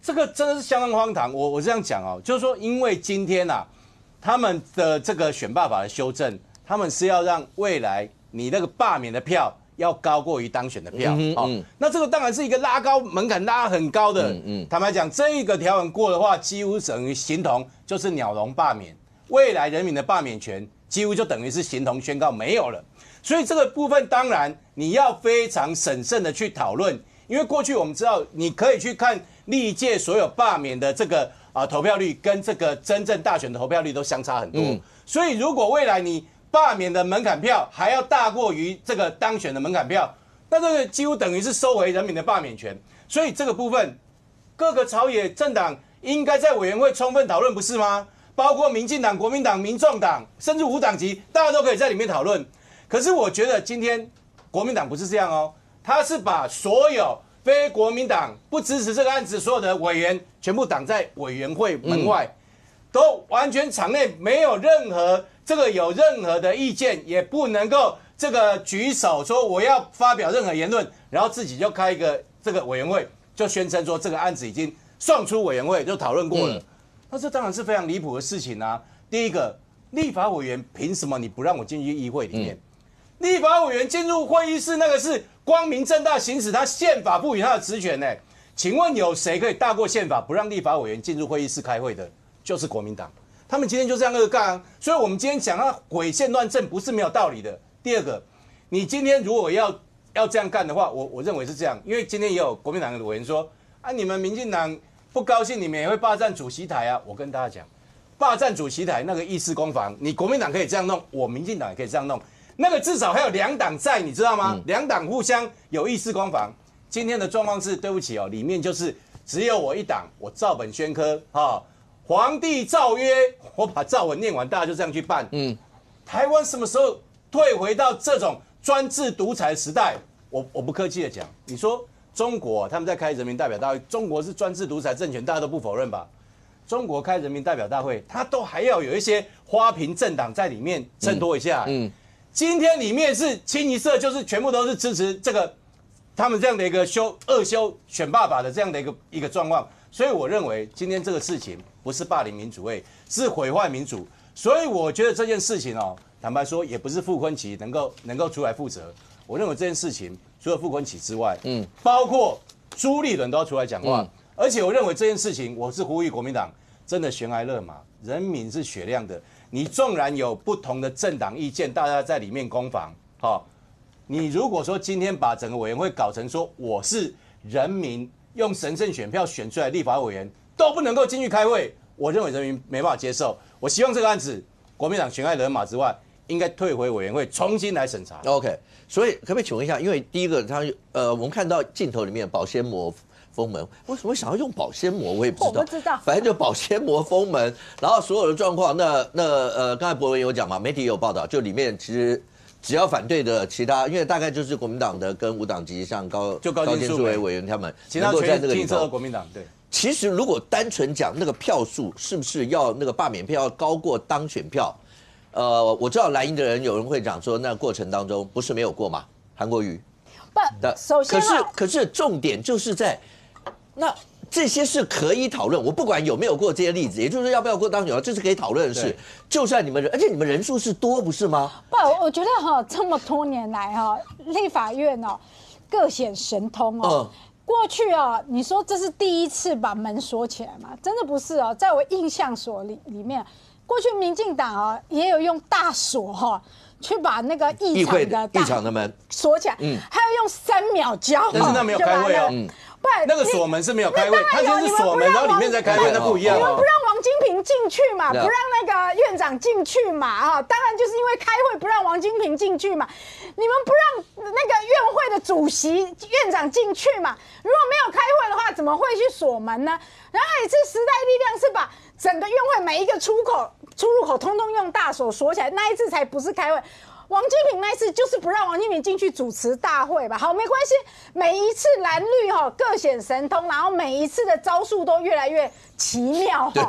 F: 这个真的是相当荒唐。我这样讲哦，就是说，因为今天啊，他们的这个选罢法的修正，他们是要让未来你那个罢免的票要高过于当选的票，那这个当然是一个拉高门槛拉很高的。坦白讲，这一个条文过的话，几乎等于形同就是鸟笼罢免，未来人民的罢免权几乎就等于是形同宣告没有了。所以这个部分当然你要非常审慎的去讨论，因为过去我们知道，你可以去看历届所有罢免的这个投票率跟这个真正大选的投票率都相差很多。所以如果未来你罢免的门槛票还要大过于这个当选的门槛票，那这个几乎等于是收回人民的罢免权。所以这个部分，各个朝野政党应该在委员会充分讨论，不是吗？包括民进党、国民党、民众党，甚至无党籍，大家都可以在里面讨论。可是我觉得今天国民党不是这样哦，他是把所有非国民党不支持这个案子所有的委员全部挡在委员会门外，都完全场内没有任何有任何的意见，也不能够这个举手说我要发表任何言论，然后自己就开一个这个委员会，就宣称说这个案子已经送出委员会就讨论过了。那这当然是非常离谱的事情啊！第一个，立法委员凭什么你不让我进去议会里面？立法委员进入会议室，那个是光明正大行使他宪法赋予他的职权呢。请问有谁可以大过宪法不让立法委员进入会议室开会的？就是国民党。他们今天就这样恶干啊！所以我们今天讲他毁宪乱政不是没有道理的。第二个，你今天如果要这样干的话，我认为是这样，因为今天也有国民党的委员说啊，你们民进党不高兴，你们也会霸占主席台啊。我跟大家讲，霸占主席台那个议事攻防，你国民党可以这样弄，我民进党也可以这样弄。那个至少还有两党在，你知道吗？两党互相有议事攻防。今天的状况是，对不起哦，里面就是只有我一党，我照本宣科啊，皇帝诏曰，我把诏文念完，大家就这样去办。台湾什么时候退回到这种专制独裁时代？我不客气的讲，你说中国他们在开人民代表大会，中国是专制独裁政权，大家都不否认吧？中国开人民代表大会，他都还要有一些花瓶政党在里面衬托一下。今天里面是清一色就是全部都是支持这个他们这样的一个恶修选罢法的这样的一个状况，所以我认为今天这个事情不是霸凌民主，是毁坏民主。所以我觉得这件事情哦，坦白说也不是傅昆萁能够出来负责。我认为这件事情除了傅昆萁之外，包括朱立伦都要出来讲话。而且我认为这件事情，我是呼吁国民党真的悬崖勒马，人民是雪亮的。你纵然有不同的政党意见，大家在里面攻防，你如果说今天把整个委员会搞成说我是人民用神圣选票选出来的立法委员都不能够进去开会，我认为人民没办法接受。我希望这个案子国民党悬崖勒马之外，应该退回委员会重新来审查。
A: OK， 所以可不可以请问一下，因为第一个我们看到镜头里面保鲜膜封门，为什么想要用保鲜膜？我也不知道。
B: 我不知道，
A: 反正就保鲜膜封门，然后所有的状况，刚才博文有讲嘛，媒体也有报道，就里面其实只要反对的其他，因为大概就是国民党的跟无党籍，像高金素梅委员他们，
F: 其他全进撤国民党。对，
A: 其实如果单纯讲那个票数，是不是要那个罢免票要高过当选票？我知道蓝营的人有人会讲说，那过程当中不是没有过嘛，韩国瑜。
B: 不，首先
A: 可是重点就是在。那这些是可以讨论，我不管有没有过这些例子，也就是要不要过当选票，这是可以讨论的事。就算你们而且你们人数是多，不是吗？
B: 不，我觉得这么多年来立法院各显神通过去你说这是第一次把门锁起来吗？真的不是在我印象所里面，过去民进党也有用大锁去把那个议
A: 场的门
B: 锁起来，还要用3秒胶，
F: 但是那没有开会那个锁门是没有开会，他就是锁门，然后里面在开会，那不一样。
B: 你们不让王金平进去嘛，不让那个院长进去嘛，当然就是因为开会不让王金平进去嘛。你们不让那个院会的主席、院长进去嘛？如果没有开会的话，怎么会去锁门呢？然后还有一次时代力量是把整个院会每一个出入口通通用大锁锁起来，那一次才不是开会。王金平那一次就是不让王金平进去主持大会吧？好，没关系，每一次蓝绿哈各显神通，然后每一次的招数都越来越奇妙哈。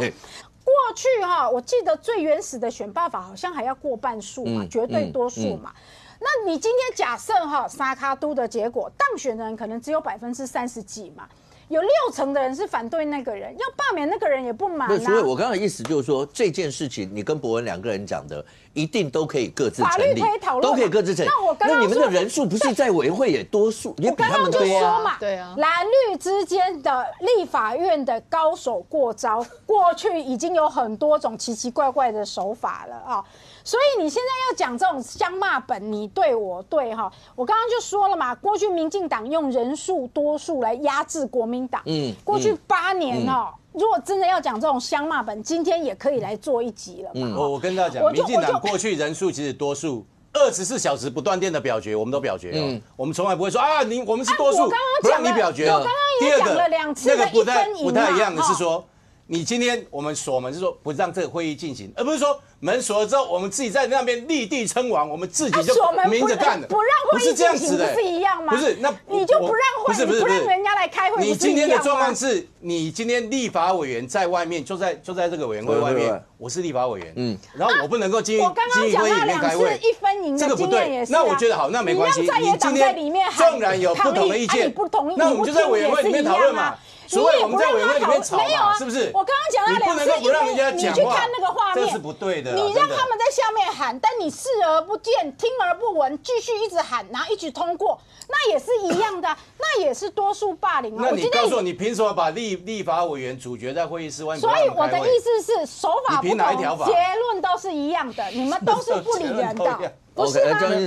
B: 过去哈，我记得最原始的选办法好像还要过半数嘛，绝对多数嘛。那你今天假设哈沙卡都的结果，当选的人可能只有30%几嘛。有60%的人是反对那个人，要罢免那个人也不满啊。
A: 所以我刚刚的意思就是说，这件事情你跟博文2个人讲的，一定都可以各自成立，法律
B: 可以讨论，
A: 都可以各自成立。那你们的人数不是在委员会也多数，也比他们多
B: 啊？对啊，蓝绿之间的立法院的高手过招，过去已经有很多种奇奇怪怪的手法了啊。所以你现在要讲这种相骂本，你对我对哈，我刚刚就说了嘛，过去民进党用人数多数来压制国民党，过去8年哦，如果真的要讲这种相骂本，今天也可以来做一集了嘛。
F: 我跟大家讲，民进党过去人数其实多数。24小时不断电的表决，我们都表决哦。我们从来不会说啊，我们是多数，不让你表决。
B: 我刚刚也讲了2次的1分赢
F: 不太一样的是说，你今天我们锁门是说不让这个会议进行，而不是说门锁了之后，我们自己在那边立地称王，我们自己就明着干了，
B: 不让会议进行，不是一样吗？
F: 不是，那
B: 你就不让会，不让人家来开会，
F: 你今天的状况是，你今天立法委员在外面，就在这个委员会外面，我是立法委员，然后我不能够进会议里面开会，
B: 一分赢的经验也是。
F: 那我觉得好，那没关系，你今天纵然有不同的意见，那我们就在委员会里面讨论嘛。所以我们在委员会里面吵嘛，是不是？
B: 我刚刚讲到2次，你去看那个画面，
F: 这是不对的。
B: 你让他们在下面喊，但你视而不见，听而不闻，继续一直喊，然后一直通过，那也是一样的，那也是多数霸凌啊。
F: 那你告诉我，你凭什么把立法委员阻绝在会议室外面？
B: 所以我的意思是，手法不同，结论都是一样的，你们都是不理人的。不是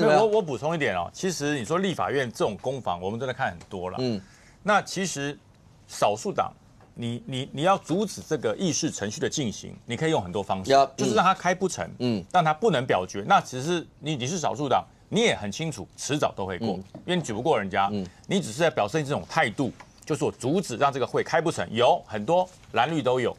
B: 吗？
E: 我补充一点哦，其实你说立法院这种攻防，我们真的看很多了。那其实。少数党，你要阻止这个议事程序的进行，你可以用很多方式，就是让他开不成，让他不能表决。那其实你是少数党，你也很清楚，迟早都会过，因为你举不过人家，你只是在表现这种态度，就是我阻止让这个会开不成。有很多蓝绿都有，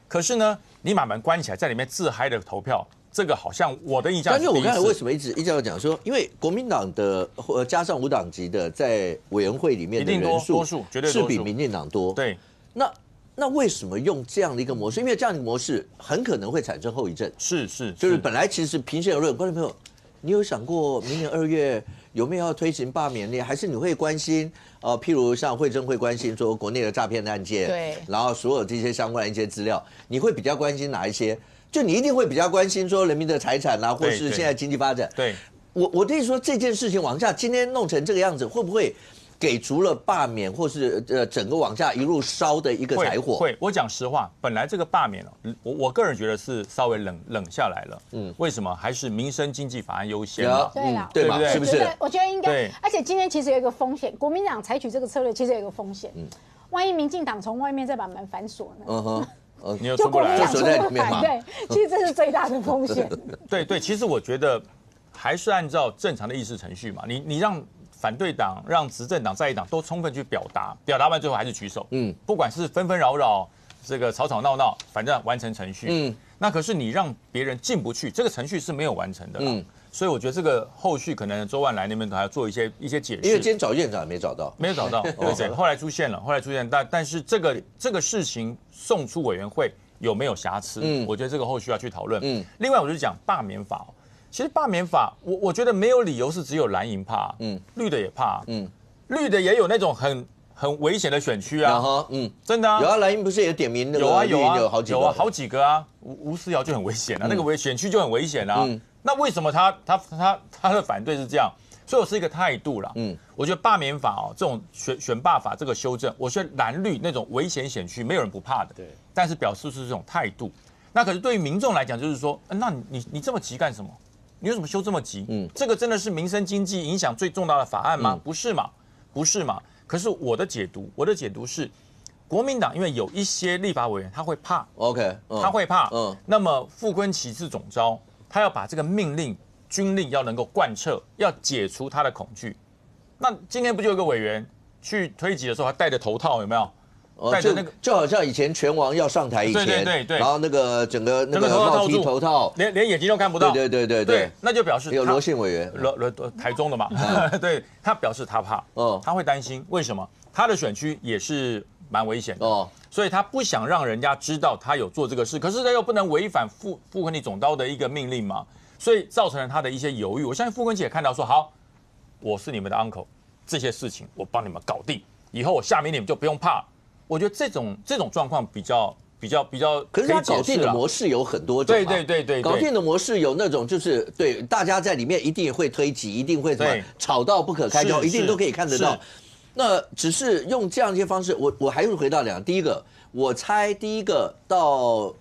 E: 可是呢，你把门关起来，在里面自嗨的投票。这个好像我的印象是第一次。
A: 但是我刚才为什么一直要讲说，因为国民党的加上无党籍的在委员会里面的人数
E: 绝对是
A: 比民进党多。
E: 对，
A: 那为什么用这样的一个模式？因为这样的模式很可能会产生后遗症。就是本来其实平心而论，观众朋友，你有想过明年2月有没有要推行罢免呢？还是你会关心譬如像惠珍会关心说国内的诈骗案件，
B: 对，
A: 然后所有这些相关的一些资料，你会比较关心哪一些？就你一定会比较关心说人民的财产啊，或是现在经济发展。
E: 对，
A: 我的意思说这件事情往下，今天弄成这个样子，会不会给足了罢免，或是整个往下一路烧的一个柴火？
E: 会，我讲实话，本来这个罢免我个人觉得是稍微冷下来了。为什么？还是民生经济法案优先嘛？
B: 对
A: 吧？是不是？
B: 我觉得应该。而且今天其实有一个风险，国民党采取这个策略，其实有一个风险。万一民进党从外面再把门反锁呢？
E: 你又出不来，
A: 就锁在里面嘛。
B: 对，其实这是最大的风险。
E: 对，其实我觉得还是按照正常的议事程序嘛。你让反对党、让执政党、在野党都充分去表达完最后还是举手。不管是纷纷扰扰，这个吵吵闹闹，反正完成程序。那可是你让别人进不去，这个程序是没有完成的。所以我觉得这个后续可能周万来那边还要做一些解释。
A: 因为今天找院长也没找到，
E: 对，后来出现了，但是这个事情送出委员会有没有瑕疵？我觉得这个后续要去讨论。另外我就讲罢免法，其实罢免法我觉得没有理由是只有蓝营怕，绿的也怕，绿的也有那种很危险的选区啊，真的啊，
A: 有啊，蓝营不是也点名那个有
E: 好几个啊，吴思瑶就很危险啊，那个选区就很危险啊。那为什么他的反对是这样？所以我是一个态度啦。我觉得罢免法这种选罢法这个修正，我觉得蓝绿那种危险选区没有人不怕的。对，但是表示是这种态度。那可是对于民众来讲，就是说，那你这么急干什么？你为什么修这么急？这个真的是民生经济影响最重大的法案吗？不是嘛？不是嘛？可是我的解读是，国民党因为有一些立法委员他会怕
A: ，OK，
E: 他会怕，那么傅昆萁是总召。他要把这个命令、军令要能够贯彻，要解除他的恐惧。那今天不就有个委员去推挤的时候，他戴着头套，有没有？带着那个
A: 就好像以前拳王要上台以前，对，然后那个整个那个帽 T 头套，
E: 连眼睛都看不到，
A: 对，
E: 那就表示
A: 有罗姓委员，
E: 台中的嘛，对他表示他怕，他会担心，为什么？他的选区也是蛮危险的，所以他不想让人家知道他有做这个事，可是他又不能违反傅昆萁总刀的一个命令嘛，所以造成了他的一些犹豫。我相信傅昆萁也看到说，好，我是你们的 uncle， 这些事情我帮你们搞定，以后我下面你们就不用怕。我觉得这种状况比较，
A: 可是他搞定的模式有很多种，
E: 对，
A: 搞定的模式有那种就是对大家在里面一定会推挤，一定会什么吵到不可开交，一定都可以看得到。那只是用这样一些方式，我还是回到第一个，我猜第一个到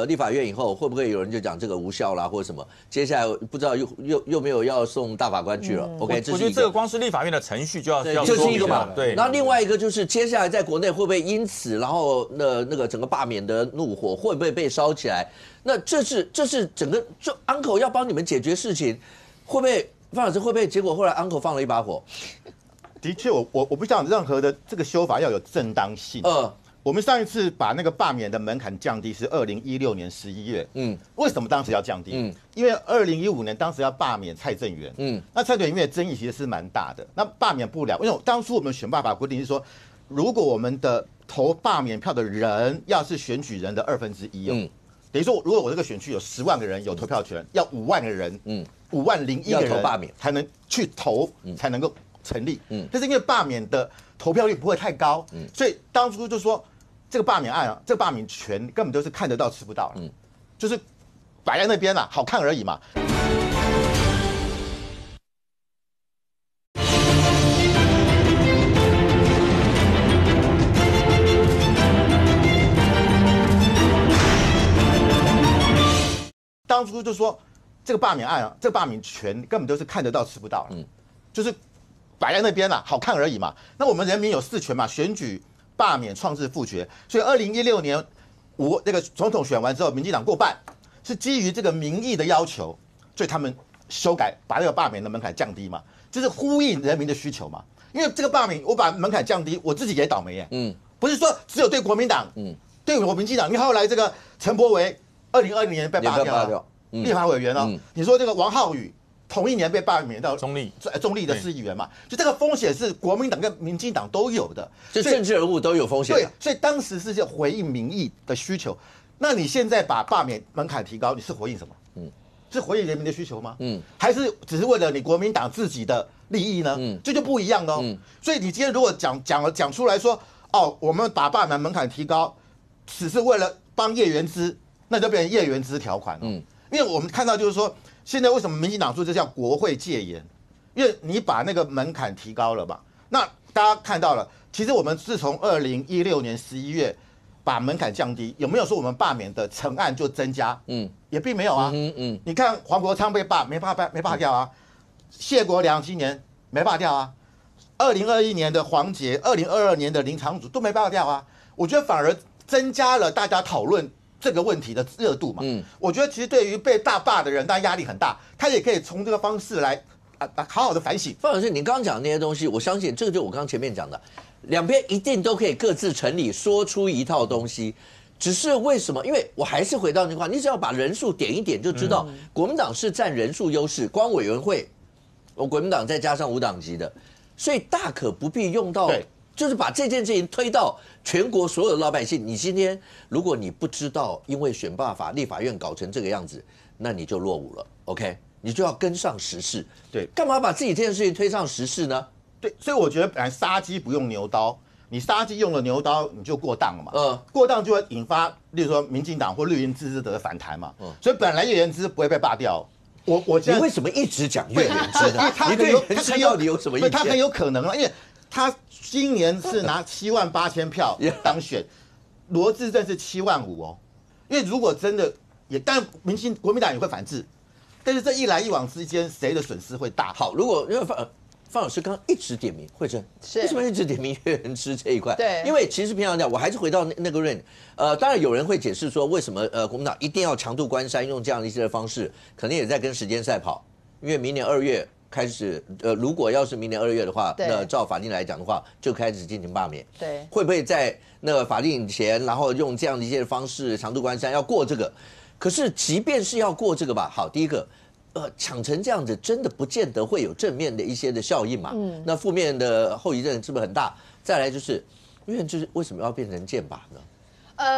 A: 立法院以后，会不会有人就讲这个无效啦或者什么？接下来不知道又没有要送大法官去了。OK，
E: 我觉得这个光是立法院的程序就要
A: 这是一个嘛。
E: 对。
A: 那另外一个就是接下来在国内会不会因此，然后那个整个罢免的怒火会不会被烧起来？那这是整个就 uncle 要帮你们解决事情，会不会范老师会不会结果后来 uncle 放了一把火？
G: 的确，我不想任何的这个修法要有正当性。我们上一次把那个罢免的门槛降低是2016年11月。为什么当时要降低？因为2015年当时要罢免蔡正元。那蔡正元的争议其实是蛮大的。那罢免不了，因为当初我们选罢法规定是说，如果我们的投罢免票的人要是选举人的1/2，等于说如果我这个选区有10万个人有投票权，要5万个人，50001个人
A: 罢免
G: 才能去投，才能够成立。但是因为罢免的投票率不会太高，所以当初就说这个罢免案这个罢免权根本都是看得到吃不到了，就是摆在那边啦，好看而已嘛。当初就说这个罢免案这个罢免权根本都是看得到吃不到了，就是摆在那边啦，好看而已嘛。那我们人民有4权嘛，选举、罢免、创制、复决。所以2016年那个总统选完之后，民进党过半，是基于这个民意的要求，所以他们修改把这个罢免的门槛降低嘛，就是呼应人民的需求嘛。因为这个罢免我把门槛降低，我自己也倒霉耶。不是说只有对国民党，对我民进党。因为后来这个陈柏惟2020年被罢掉了，立法委员哦。你说这个王浩宇。同一年被罢免到中立的市议员嘛，就这个风险是国民党跟民进党都有的，
A: 就政治人物都有风险。
G: 对，所以当时是回应民意的需求。那你现在把罢免门槛提高，你是回应什么？是回应人民的需求吗？还是只是为了你国民党自己的利益呢？这就不一样哦。所以你今天如果讲出来说，哦，我们把罢免门槛提高，只是为了帮叶元之，那就变成叶元之条款了。因为我们看到就是说。现在为什么民进党说这叫国会戒严？因为你把那个门槛提高了嘛。那大家看到了，其实我们自从2016年11月把门槛降低，有没有说我们罢免的成案就增加？也并没有啊。你看黄国昌被罢没罢掉啊，谢国良今年没罢掉啊，2021年的黄捷，2022年的林昶佐都没罢掉啊。我觉得反而增加了大家讨论这个问题的热度嘛，我觉得其实对于被大罢的人，当然压力很大，他也可以从这个方式来好好的反省。
A: 范老师，你刚刚讲的那些东西，我相信这个就我刚刚前面讲的，两边一定都可以各自成立，说出一套东西。只是为什么？因为我还是回到那句话，你只要把人数点一点，就知道国民党是占人数优势，光委员会，国民党再加上无党籍的，所以大可不必用到。就是把这件事情推到全国所有的老百姓。你今天如果你不知道，因为选罢法立法院搞成这个样子，那你就落伍了。OK， 你就要跟上时事。
G: 对，
A: 干嘛把自己这件事情推上时事呢？
G: 对，所以我觉得本来杀鸡不用牛刀，你杀鸡用了牛刀，你就过当了嘛。过当就会引发，例如说民进党或绿营支持者的反弹嘛。所以本来叶元之不会被罢掉。你
A: 为什么一直讲叶元之呢？你对元之到底有什么意见？
G: 他很有可能了，因为他今年是拿78000票当选，罗致政是75000哦。因为如果真的但国民党也会反制，但是这一来一往之间，谁的损失会大？
A: 好，如果因为范老师刚刚一直点名惠珍，为什么一直点名叶元之这一块？
C: 对，
A: 因为其实平常讲，我还是回到那个 range。当然有人会解释说，为什么国民党一定要强渡关山，用这样的一些方式，可能也在跟时间赛跑。因为明年2月开始，如果要是明年2月的话，那照法令来讲的话，就开始进行罢免。
C: 对，
A: 会不会在那个法令前，然后用这样的一些方式长渡关山要过这个？可是即便是要过这个吧，好，第一个。抢成这样子，真的不见得会有正面的一些的效应嘛？那负面的后遗症是不是很大？再来就是，因为就是为什么要变成剑拔呢？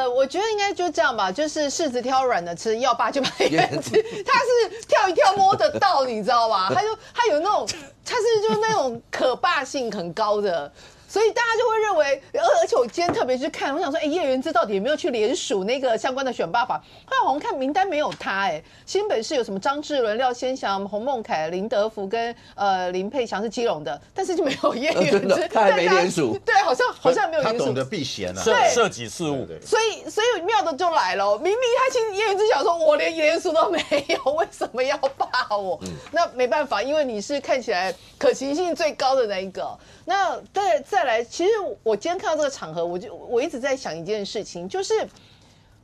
C: 我觉得应该就这样吧，就是柿子挑软的吃，要拔就拔圆吃。他是跳一跳摸得到，你知道吗？他有那种，他是就是那种可霸性很高的。所以大家就会认为，而且我今天特别去看，我想说，叶元之到底有没有去联署那个相关的选罢法？后来好像看名单没有他，新北市有什么张志伦、廖先祥、洪孟凯、林德福跟林佩祥是基隆的，但是就没有叶元之，
A: 他还没联署，
C: 对，好像没有联署。
G: 他懂得避嫌啊，
E: 涉及事务，
C: 所以妙的就来了，明明他其实叶元之想说，我连联署都没有，为什么要罢我？那没办法，因为你是看起来可行性最高的那一个。那再来，其实我今天看到这个场合，我一直在想一件事情，就是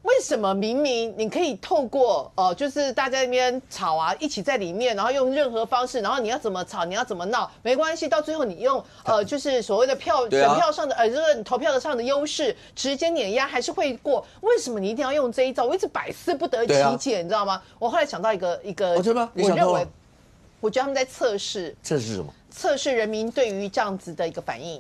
C: 为什么明明你可以透过就是大家那边吵啊，一起在里面，然后用任何方式，然后你要怎么吵，你要怎么闹，没关系，到最后你用就是所谓的选票上的这个你投票上的优势直接碾压还是会过，为什么你一定要用这一招？我一直百思不得其解，你知道吗？我后来想到一个，我认为，我觉得他们在测试
A: 什么？
C: 测试人民对于这样子的一个反应，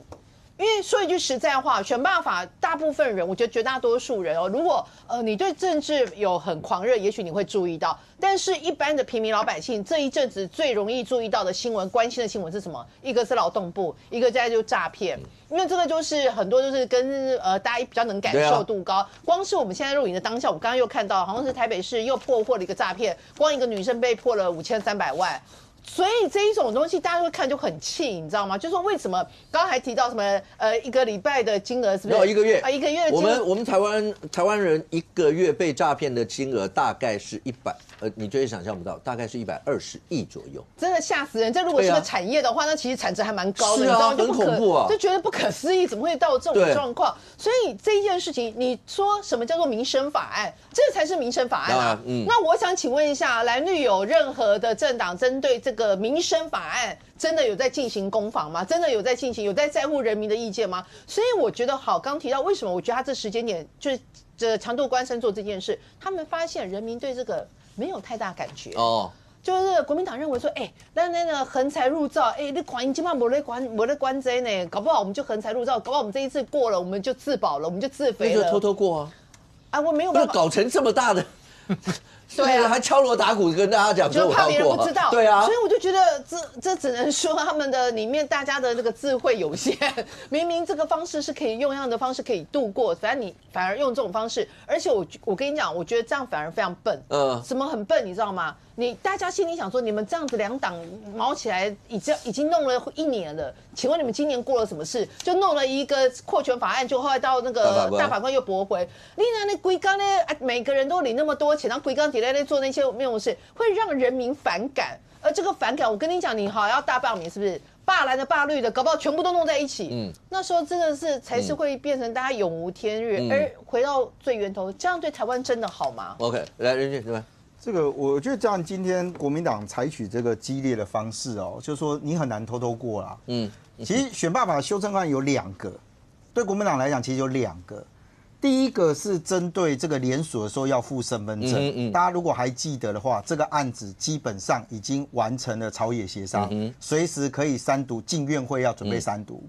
C: 因为说一句实在话，选罢法大部分人，我觉得绝大多数人如果你对政治有很狂热，也许你会注意到，但是一般的平民老百姓这一阵子最容易注意到的新闻、关心的新闻是什么？一个是劳动部，一个再就诈骗，因为这个就是很多就是跟大家比较能感受度高。光是我们现在录影的当下，我刚刚又看到，好像是台北市又破获了一个诈骗，光一个女生被破了5300万。所以这一种东西大家会看就很气，你知道吗？就是说为什么刚刚还提到什么1个礼拜的金额是不是？1
A: 个月
C: 1个月的金额。
A: 我们台湾人1个月被诈骗的金额大概是100，你绝对想象不到，大概是120亿左右。
C: 真的吓死人！这如果是个产业的话，那其实产值还蛮高的，
A: 你知道吗？很恐怖啊，
C: 就觉得不可思议，怎么会到这种状况？所以这一件事情，你说什么叫做民生法案？这才是民生法案啊！那我想请问一下，蓝绿有任何的政党针对这个民生法案真的有在进行攻防吗？真的有在进行，有在乎人民的意见吗？所以我觉得好，刚提到为什么我觉得他这时间点就是这强渡关山做这件事，他们发现人民对这个没有太大感觉哦。就是国民党认为说，那个横财入灶，你管今晚没得关这呢，搞不好我们就横财入灶，搞不好我们这一次过了，我们就自保了，我们就自肥了，
A: 那就偷偷过啊！
C: 我没有办法
A: 搞成这么大的。
C: 对啊，
A: 还敲锣打鼓跟大家讲，
C: 就怕别人不知道。
A: 对啊，
C: 所以我就觉得这只能说他们的里面大家的这个智慧有限。明明这个方式是可以用样的方式可以度过，你反而用这种方式，而且我跟你讲，我觉得这样反而非常笨。什么很笨，你知道吗？大家心里想说，你们这样子两党毛起来，已经弄了1年了，请问你们今年过了什么事？就弄了一个扩权法案，就后来到那个大法官又驳回。那规纲呢？每个人都领那么多钱，然后规纲底下在做那些没有事，会让人民反感。而这个反感，我跟你讲，你好要大罢免，是不是？罢蓝的罢绿的，搞不好全部都弄在一起。那时候真的是才是会变成大家永无天日。而回到最源头，这样对台湾真的好吗
A: ？OK， 来任俊这边。
D: 这个我觉得这样，今天国民党采取这个激烈的方式就是说你很难偷偷过啦。其实选罢法修正案有2个，对国民党来讲其实有2个。第一个是针对这个联署的时候要附身份证，大家如果还记得的话，这个案子基本上已经完成了朝野协商，随时可以3读，进院会要准备3读。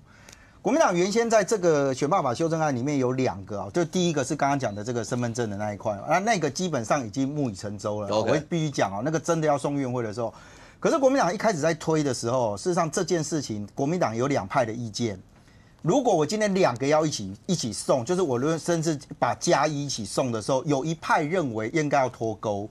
D: 国民党原先在这个选罢法修正案里面有2个就第一个是刚刚讲的这个身份证的那一块，那个基本上已经木已成舟了。我必须讲那个真的要送院会的时候，可是国民党一开始在推的时候，事实上这件事情国民党有2派的意见。如果我今天2个要一起送，就是我甚至把+1一起送的时候，有一派认为应该要脱钩。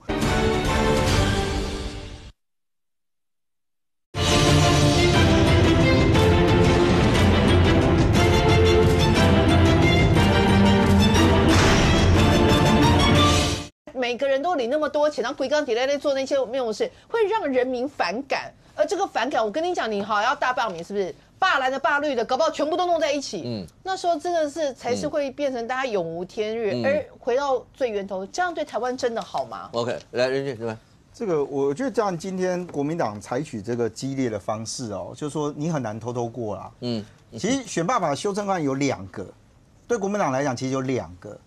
C: 每个人都领那么多钱，然后规纲底下在做那些没有事，会让人民反感。而这个反感，我跟你讲，你好要大罢免，是不是？罢蓝的罢绿的，搞不好全部都弄在一起。那时候真的是才是会变成大家永无天日。而回到最源头，这样对台湾真的好吗
A: ？OK， 来任俊这边。
D: 这个我觉得这样，今天国民党采取这个激烈的方式哦，就是说你很难偷偷过啦。其实选罢法修正案有2个，对国民党来讲其实有2个。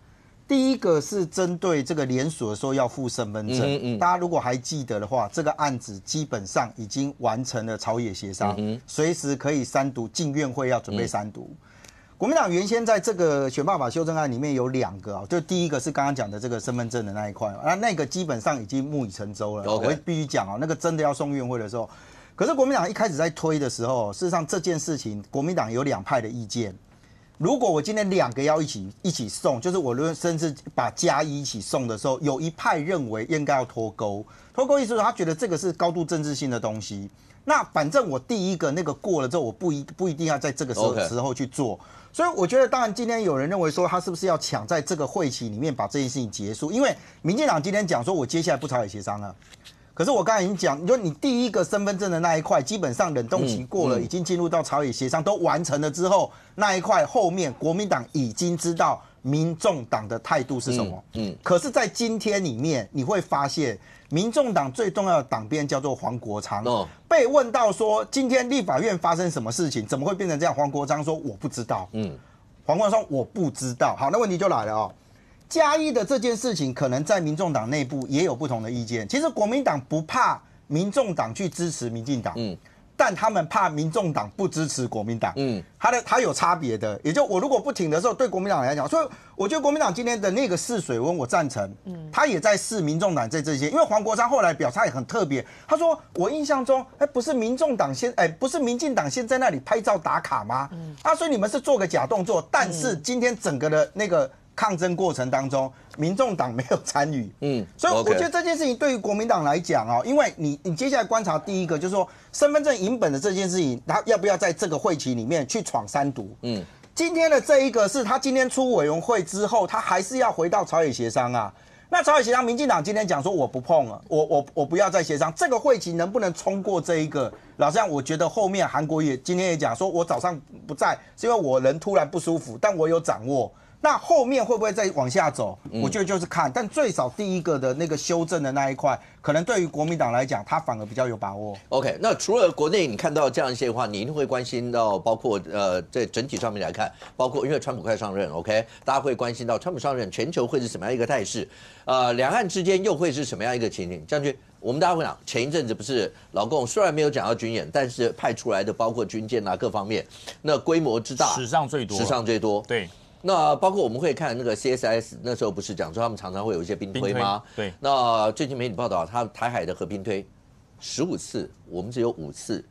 D: 第一个是针对这个联署的时候要附身份证，大家如果还记得的话，这个案子基本上已经完成了朝野协商，随时可以3读，进院会要准备3读。国民党原先在这个选罢法修正案里面有2个啊，就第一个是刚刚讲的这个身份证的那一块，那个基本上已经木已成舟了。我会必须讲啊，那个真的要送院会的时候，可是国民党一开始在推的时候，事实上这件事情国民党有2派的意见。如果我今天2个要一起送，就是我甚至把+1一起送的时候，有一派认为应该要脱钩。脱钩意思是他觉得这个是高度政治性的东西。那反正我第一个那个过了之后，我不一定要在这个时候去做。所以我觉得，当然今天有人认为说他是不是要抢在这个会期里面把这件事情结束？因为民进党今天讲说我接下来不朝野协商了。可是我刚才已经讲，你说你第一个身份证的那一块，基本上冷冻期过了，已经进入到朝野协商都完成了之后，那一块后面国民党已经知道民众党的态度是什么。可是，在今天里面，你会发现，民众党最重要的党鞭叫做黄国昌，被问到说今天立法院发生什么事情，怎么会变成这样？黄国昌说我不知道。黄国昌说我不知道。好，那问题就来了哦。+1的这件事情，可能在民众党内部也有不同的意见。其实国民党不怕民众党去支持民进党，但他们怕民众党不支持国民党，它有差别的。也就我如果不挺的时候，对国民党来讲，所以我觉得国民党今天的那个试水温，我赞成，他也在试民众党在这些。因为黄国昌后来表态很特别，他说我印象中，不是民众党不是民进党先在那里拍照打卡吗？所以你们是做个假动作，但是今天整个的那个抗争过程当中，民众党没有参与，所以我觉得这件事情对于国民党来讲哦，因为你接下来观察第一个就是说身份证影本的这件事情，他要不要在这个会期里面去闯3读？今天的这一个是他今天出委员会之后，他还是要回到朝野协商啊。那朝野协商，民进党今天讲说我不碰了，我不要再协商，这个会期能不能冲过这一个？老实讲，我觉得后面韩国瑜今天也讲说，我早上不在是因为我人突然不舒服，但我有掌握。那后面会不会再往下走？我觉得就是看，但最少第一个的那个修正的那一块，可能对于国民党来讲，他反而比较有把握。
A: OK， 那除了国内你看到这样一些的话，你一定会关心到，包括在整体上面来看，包括因为川普快上任 ，OK， 大家会关心到川普上任，全球会是什么样一个态势？两岸之间又会是什么样一个情形？将军，我们大家会讲，前一阵子不是老共虽然没有讲到军演，但是派出来的包括军舰啊各方面，那规模之大，
E: 史上最多，对。
A: 那包括我们会看那个 CSIS 那时候不是讲说他们常常会有一些兵推吗？
E: 对。
A: 那最近媒体报道，他台海的核兵推15次，我们只有5次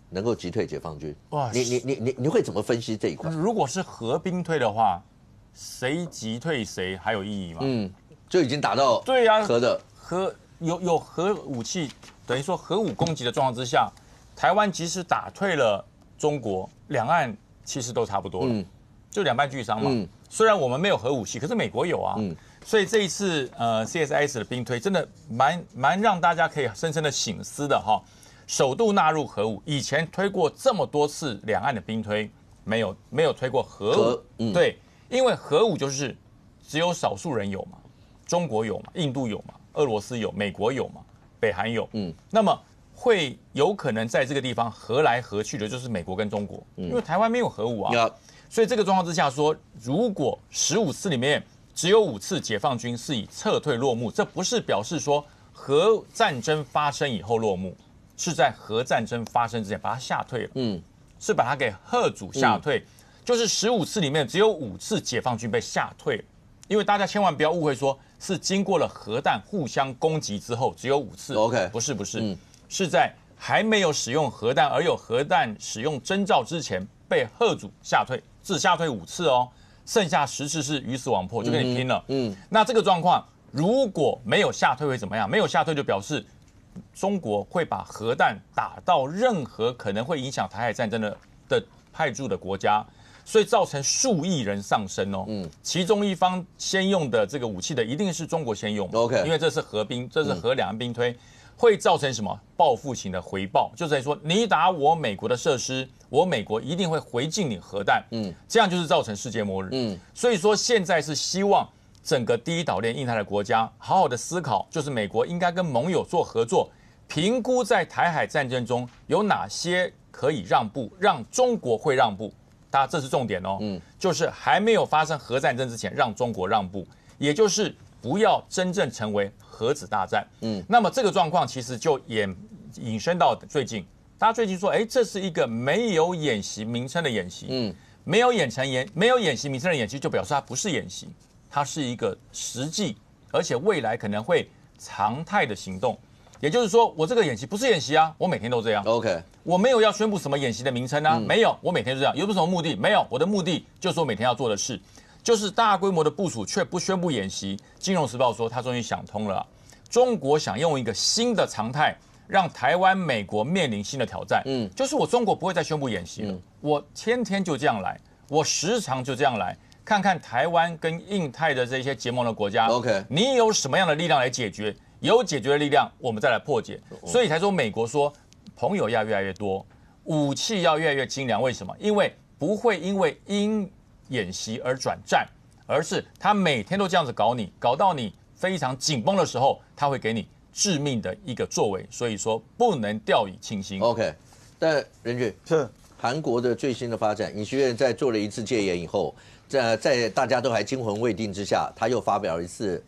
A: 能够击退解放军。哇！你会怎么分析这一块？
E: 如果是核兵推的话，谁击退谁还有意义吗？
A: 就已经打到
E: 对啊
A: 核
E: 有核武器，等于说核武攻击的状况之下，台湾即使打退了中国，两岸其实都差不多了。就两败俱伤嘛。虽然我们没有核武器，可是美国有啊。所以这一次CSIS 的兵推真的蛮让大家可以深深的省思的哈。首度纳入核武，以前推过这么多次两岸的兵推，没有推过核武。对，因为核武就是只有少数人有嘛，中国有嘛，印度有嘛，俄罗斯有，美国有嘛，北韩有。那么会有可能在这个地方核来核去的就是美国跟中国，因为台湾没有核武啊。所以这个状况之下说，如果15次里面只有5次解放军是以撤退落幕，这不是表示说核战争发生以后落幕，是在核战争发生之前把它吓退了。是把它给吓阻吓退，就是15次里面只有5次解放军被吓退了。因为大家千万不要误会，说是经过了核弹互相攻击之后只有5次。
A: OK，
E: 不是，是在还没有使用核弹而有核弹使用征兆之前被吓阻吓退。只吓退5次哦，剩下10次是鱼死网破，就跟你拼了。那这个状况如果没有吓退会怎么样？没有吓退就表示中国会把核弹打到任何可能会影响台海战争的派驻的国家，所以造成数亿人丧生哦。其中一方先用的这个武器的一定是中国先用
A: ，OK，
E: 因为这是核兵，这是核两岸兵推。会造成什么报复型的回报？就是说，你打我美国的设施，我美国一定会回敬你核弹，这样就是造成世界末日。所以说现在是希望整个第一岛链印太的国家好好的思考，就是美国应该跟盟友做合作，评估在台海战争中有哪些可以让步，让中国会让步。大家这是重点哦，就是还没有发生核战争之前，让中国让步，也就是不要真正成为核子大战。那么这个状况其实就引申到最近，大家最近说，这是一个没有演习名称的演习，没有演习名称的演习，就表示它不是演习，它是一个实际，而且未来可能会常态的行动。也就是说，我这个演习不是演习啊，我每天都这样。
A: OK，
E: 我没有要宣布什么演习的名称啊，没有，我每天就这样。有什么目的？没有，我的目的就是我每天要做的事，就是大规模的部署却不宣布演习。金融时报说，他终于想通了，中国想用一个新的常态，让台湾、美国面临新的挑战。就是我中国不会再宣布演习了，我天天就这样来，我时常就这样来。看看台湾跟印太的这些结盟的国家
A: ，OK，
E: 你有什么样的力量来解决？有解决的力量，我们再来破解。所以才说美国说朋友要越来越多，武器要越来越精良。为什么？因为不会因为演习而转战，而是他每天都这样子搞你，搞到你非常紧绷的时候，他会给你致命的一个作为。所以说不能掉以轻心。
A: OK， 但任俊
D: 是
A: 韩国的最新的发展，尹锡悦在做了一次戒严以后，在大家都还惊魂未定之下，他又发表了一次。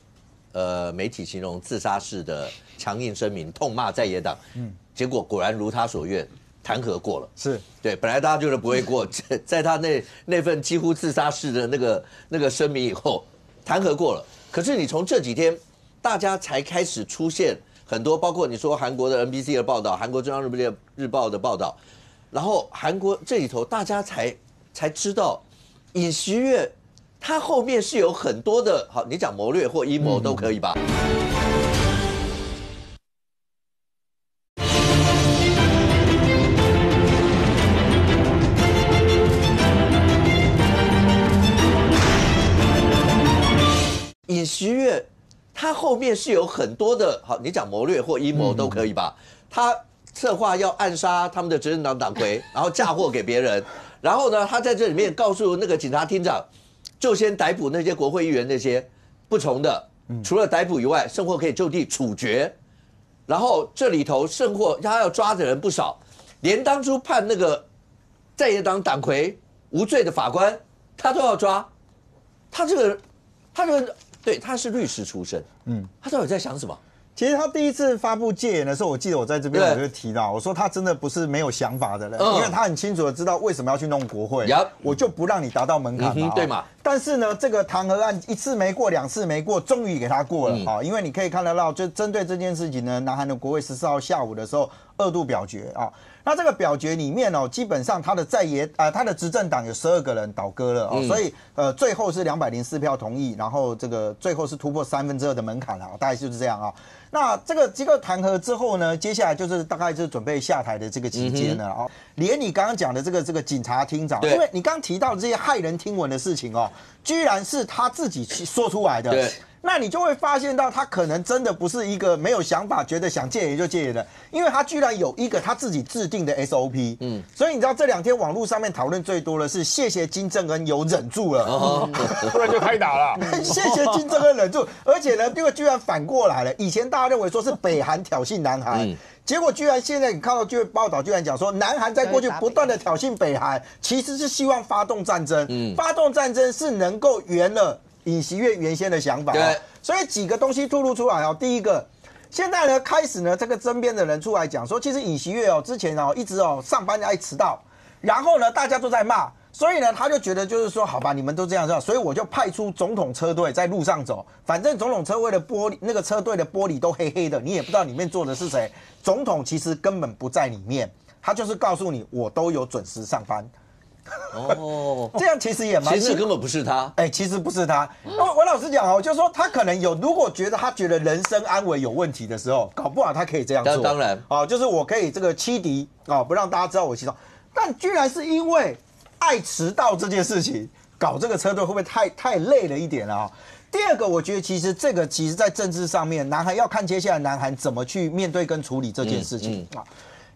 A: 媒体形容自杀式的强硬声明，痛骂在野党，结果果然如他所愿，弹劾过了。
D: 是
A: 对，本来大家觉得不会过，在他那份几乎自杀式的那个声明以后，弹劾过了。可是你从这几天，大家才开始出现很多，包括你说韩国的 NBC 的报道，韩国中央日报的报道，然后韩国这里头大家才知道，尹锡悦。他后面是有很多的，好，你讲谋略或阴谋都可以吧？尹锡悦，他后面是有很多的，好，你讲谋略或阴谋都可以吧？他策划要暗杀他们的执政党党魁，然后嫁祸给别人，然后呢，他在这里面告诉那个警察厅长。就先逮捕那些国会议员，那些不从的，除了逮捕以外，甚或可以就地处决。然后这里头甚或他要抓的人不少，连当初判那个在野党党魁无罪的法官，他都要抓。他这个对，他是律师出身，他到底在想什么？
D: 其实他第一次发布戒严的时候，我记得我在这边我就提到，我说他真的不是没有想法的人，因为他很清楚的知道为什么要去弄国会，我就不让你达到门槛嘛，
A: 对嘛？
D: 但是呢，这个弹劾案一次没过，两次没过，终于给他过了啊！因为你可以看得到，就针对这件事情呢，南韩的国会14号下午的时候2度表决啊。那这个表决里面基本上他的他的执政党有12个人倒戈了所以最后是204票同意，然后这个最后是突破2/3的门槛了，大概就是这样啊。那这个机构弹劾之后呢，接下来就是大概就是准备下台的这个期间了啊。连你刚刚讲的这个警察厅长，因为你刚刚提到的这些骇人听闻的事情居然是他自己说出来的。对。那你就会发现到他可能真的不是一个没有想法，觉得想戒严就戒严的，因为他居然有一个他自己制定的 SOP。所以你知道这2天网络上面讨论最多的是谢谢金正恩有忍住了，
E: 不然就开打了。
D: 谢谢金正恩忍住，而且呢，这个居然反过来了。以前大家认为说是北韩挑衅南韩。结果居然现在你看到报道，居然讲说南韩在过去不断的挑衅北韩，其实是希望发动战争。发动战争是能够圆了尹锡悦原先的想法。对，所以几个东西透露出来第一个，现在呢开始呢这个争辩的人出来讲说，其实尹锡悦之前一直上班爱迟到，然后呢大家都在骂。所以呢，他就觉得就是说，好吧，你们都这样，所以我就派出总统车队在路上走，反正总统车队的玻璃，那个车队的玻璃都黑黑的，你也不知道里面坐的是谁。总统其实根本不在里面，他就是告诉你，我都有准时上班。这样其实也蛮，
A: 其实根本不是他，
D: 其实不是他。我老实讲就是说他可能有，如果觉得人身安危有问题的时候，搞不好他可以这样做。
A: 当然，
D: 就是我可以这个欺敌不让大家知道我欺敌，但居然是因为爱迟到这件事情，搞这个车队会不会太累了一点啊？第二个，我觉得其实在政治上面，南韩要看接下来南韩怎么去面对跟处理这件事情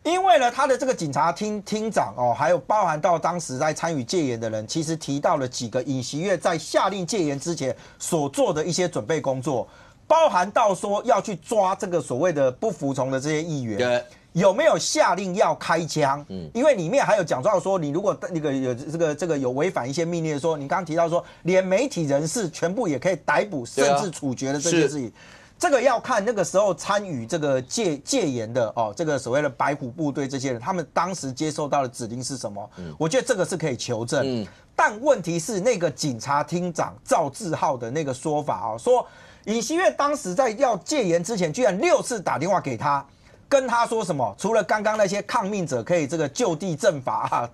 D: 因为呢，他的这个警察厅长哦，还有包含到当时在参与戒严的人，其实提到了几个尹锡悦在下令戒严之前所做的一些准备工作，包含到说要去抓这个所谓的不服从的这些议员。对。有没有下令要开枪？因为里面还有讲到说，你如果那个有这个有违反一些命令，说你刚刚提到说，连媒体人士全部也可以逮捕甚至处决的这件事情，这个要看那个时候参与这个戒严的哦，这个所谓的白虎部队这些人，他们当时接受到的指令是什么？我觉得这个是可以求证。但问题是那个警察厅长赵志浩的那个说法哦，说尹锡悦当时在要戒严之前，居然6次打电话给他。跟他说什么？除了刚刚那些抗命者可以这个就地正法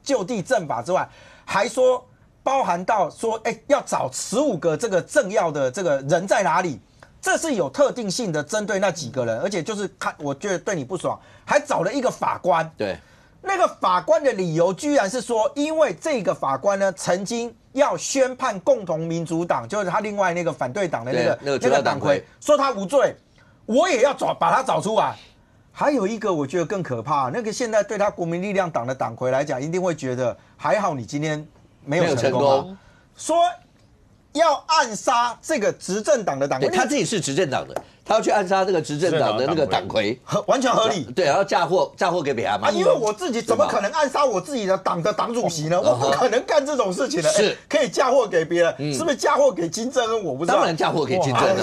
D: 之外，还说包含到说，要找15个这个政要的这个人在哪里？这是有特定性的，针对那几个人，而且就是看，我觉得对你不爽，还找了一个法官。对，那个法官的理由居然是说，因为这个法官呢，曾经要宣判共同民主党，就是他另外那个反对党的那个党魁，说他无罪，我也要把他找出来。还有一个我觉得更可怕，那个现在对他国民力量党的党魁来讲，一定会觉得还好你今天没有成功，说要暗杀这个执政党的党魁，
A: 他自己是执政党的，他要去暗杀这个执政党的那个党魁，
D: 完全合理。
A: 对，然后嫁祸给北韩嘛。
D: 因为我自己怎么可能暗杀我自己的党主席呢？我不可能干这种事情的。是，可以嫁祸给别人，是不是嫁祸给金正恩？我不知道。
A: 当然嫁祸给金正恩。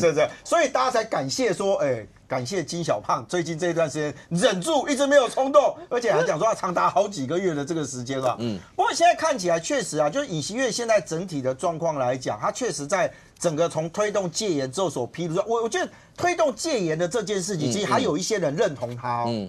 D: 是，所以大家才感谢说，感谢金小胖最近这一段时间忍住，一直没有冲动，而且还讲说要长达好几个月的这个时间啊。不过现在看起来确实啊，就是尹锡悦现在整体的状况来讲，他确实在整个从推动戒严之后所披露出，我觉得推动戒严的这件事情，其实还有一些人认同他哦。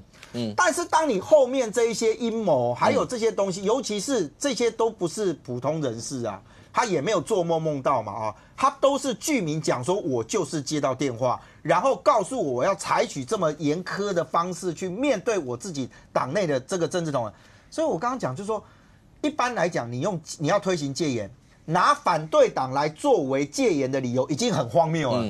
D: 但是当你后面这一些阴谋，还有这些东西，尤其是这些都不是普通人士啊。他也没有做梦梦到嘛啊，他都是具名讲说，我就是接到电话，然后告诉我要采取这么严苛的方式去面对我自己党内的这个政治同仁。所以我刚刚讲就是说，一般来讲，你要推行戒严，拿反对党来作为戒严的理由，已经很荒谬了。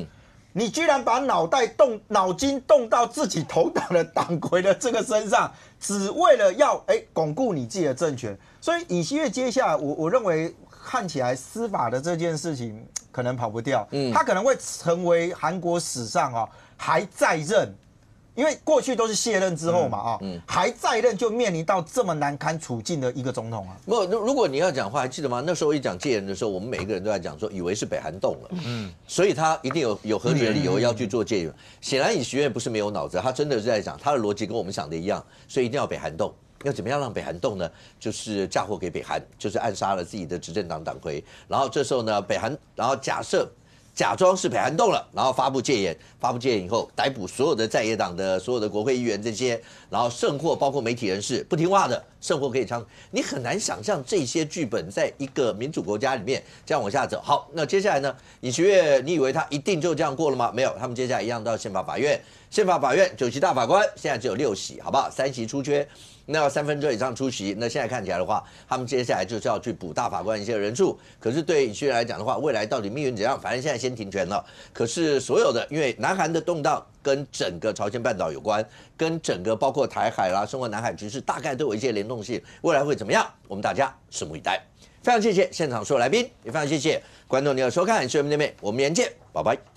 D: 你居然把脑筋动到自己同党的党魁的这个身上，只为了要巩固你自己的政权。所以尹锡悦接下来，我认为看起来司法的这件事情可能跑不掉，他可能会成为韩国史上还在任。因为过去都是卸任之后嘛还在任就面临到这么难堪处境的一个总统啊。
A: 不，如果你要讲话，还记得吗？那时候一讲戒严的时候，我们每一个人都在讲说，以为是北韩动了，所以他一定有合理的理由要去做戒严。显然尹锡悦不是没有脑子，他真的是在讲，他的逻辑跟我们想的一样，所以一定要北韩动。要怎么样让北韩动呢？就是嫁祸给北韩，就是暗杀了自己的执政党党魁。然后这时候呢，北韩然后假装是北韩动了，然后发布戒严以后，逮捕所有的在野党的所有的国会议员这些，然后甚或包括媒体人士不听话的，甚或可以你很难想象这些剧本在一个民主国家里面这样往下走。好，那接下来呢？尹锡悦，你以为他一定就这样过了吗？没有，他们接下来一样到宪法法院9席大法官，现在只有6席，好不好？3席出缺。那要2/3以上出席，那现在看起来的话，他们接下来就是要去补大法官一些人数。可是对尹锡悦来讲的话，未来到底命运怎样？反正现在先停权了。可是所有的，因为南韩的动荡跟整个朝鲜半岛有关，跟整个包括台海啦、甚至南海局势，大概都有一些联动性。未来会怎么样？我们大家拭目以待。非常谢谢现场所有来宾，也非常谢谢观众您的收看，我们见面，拜拜。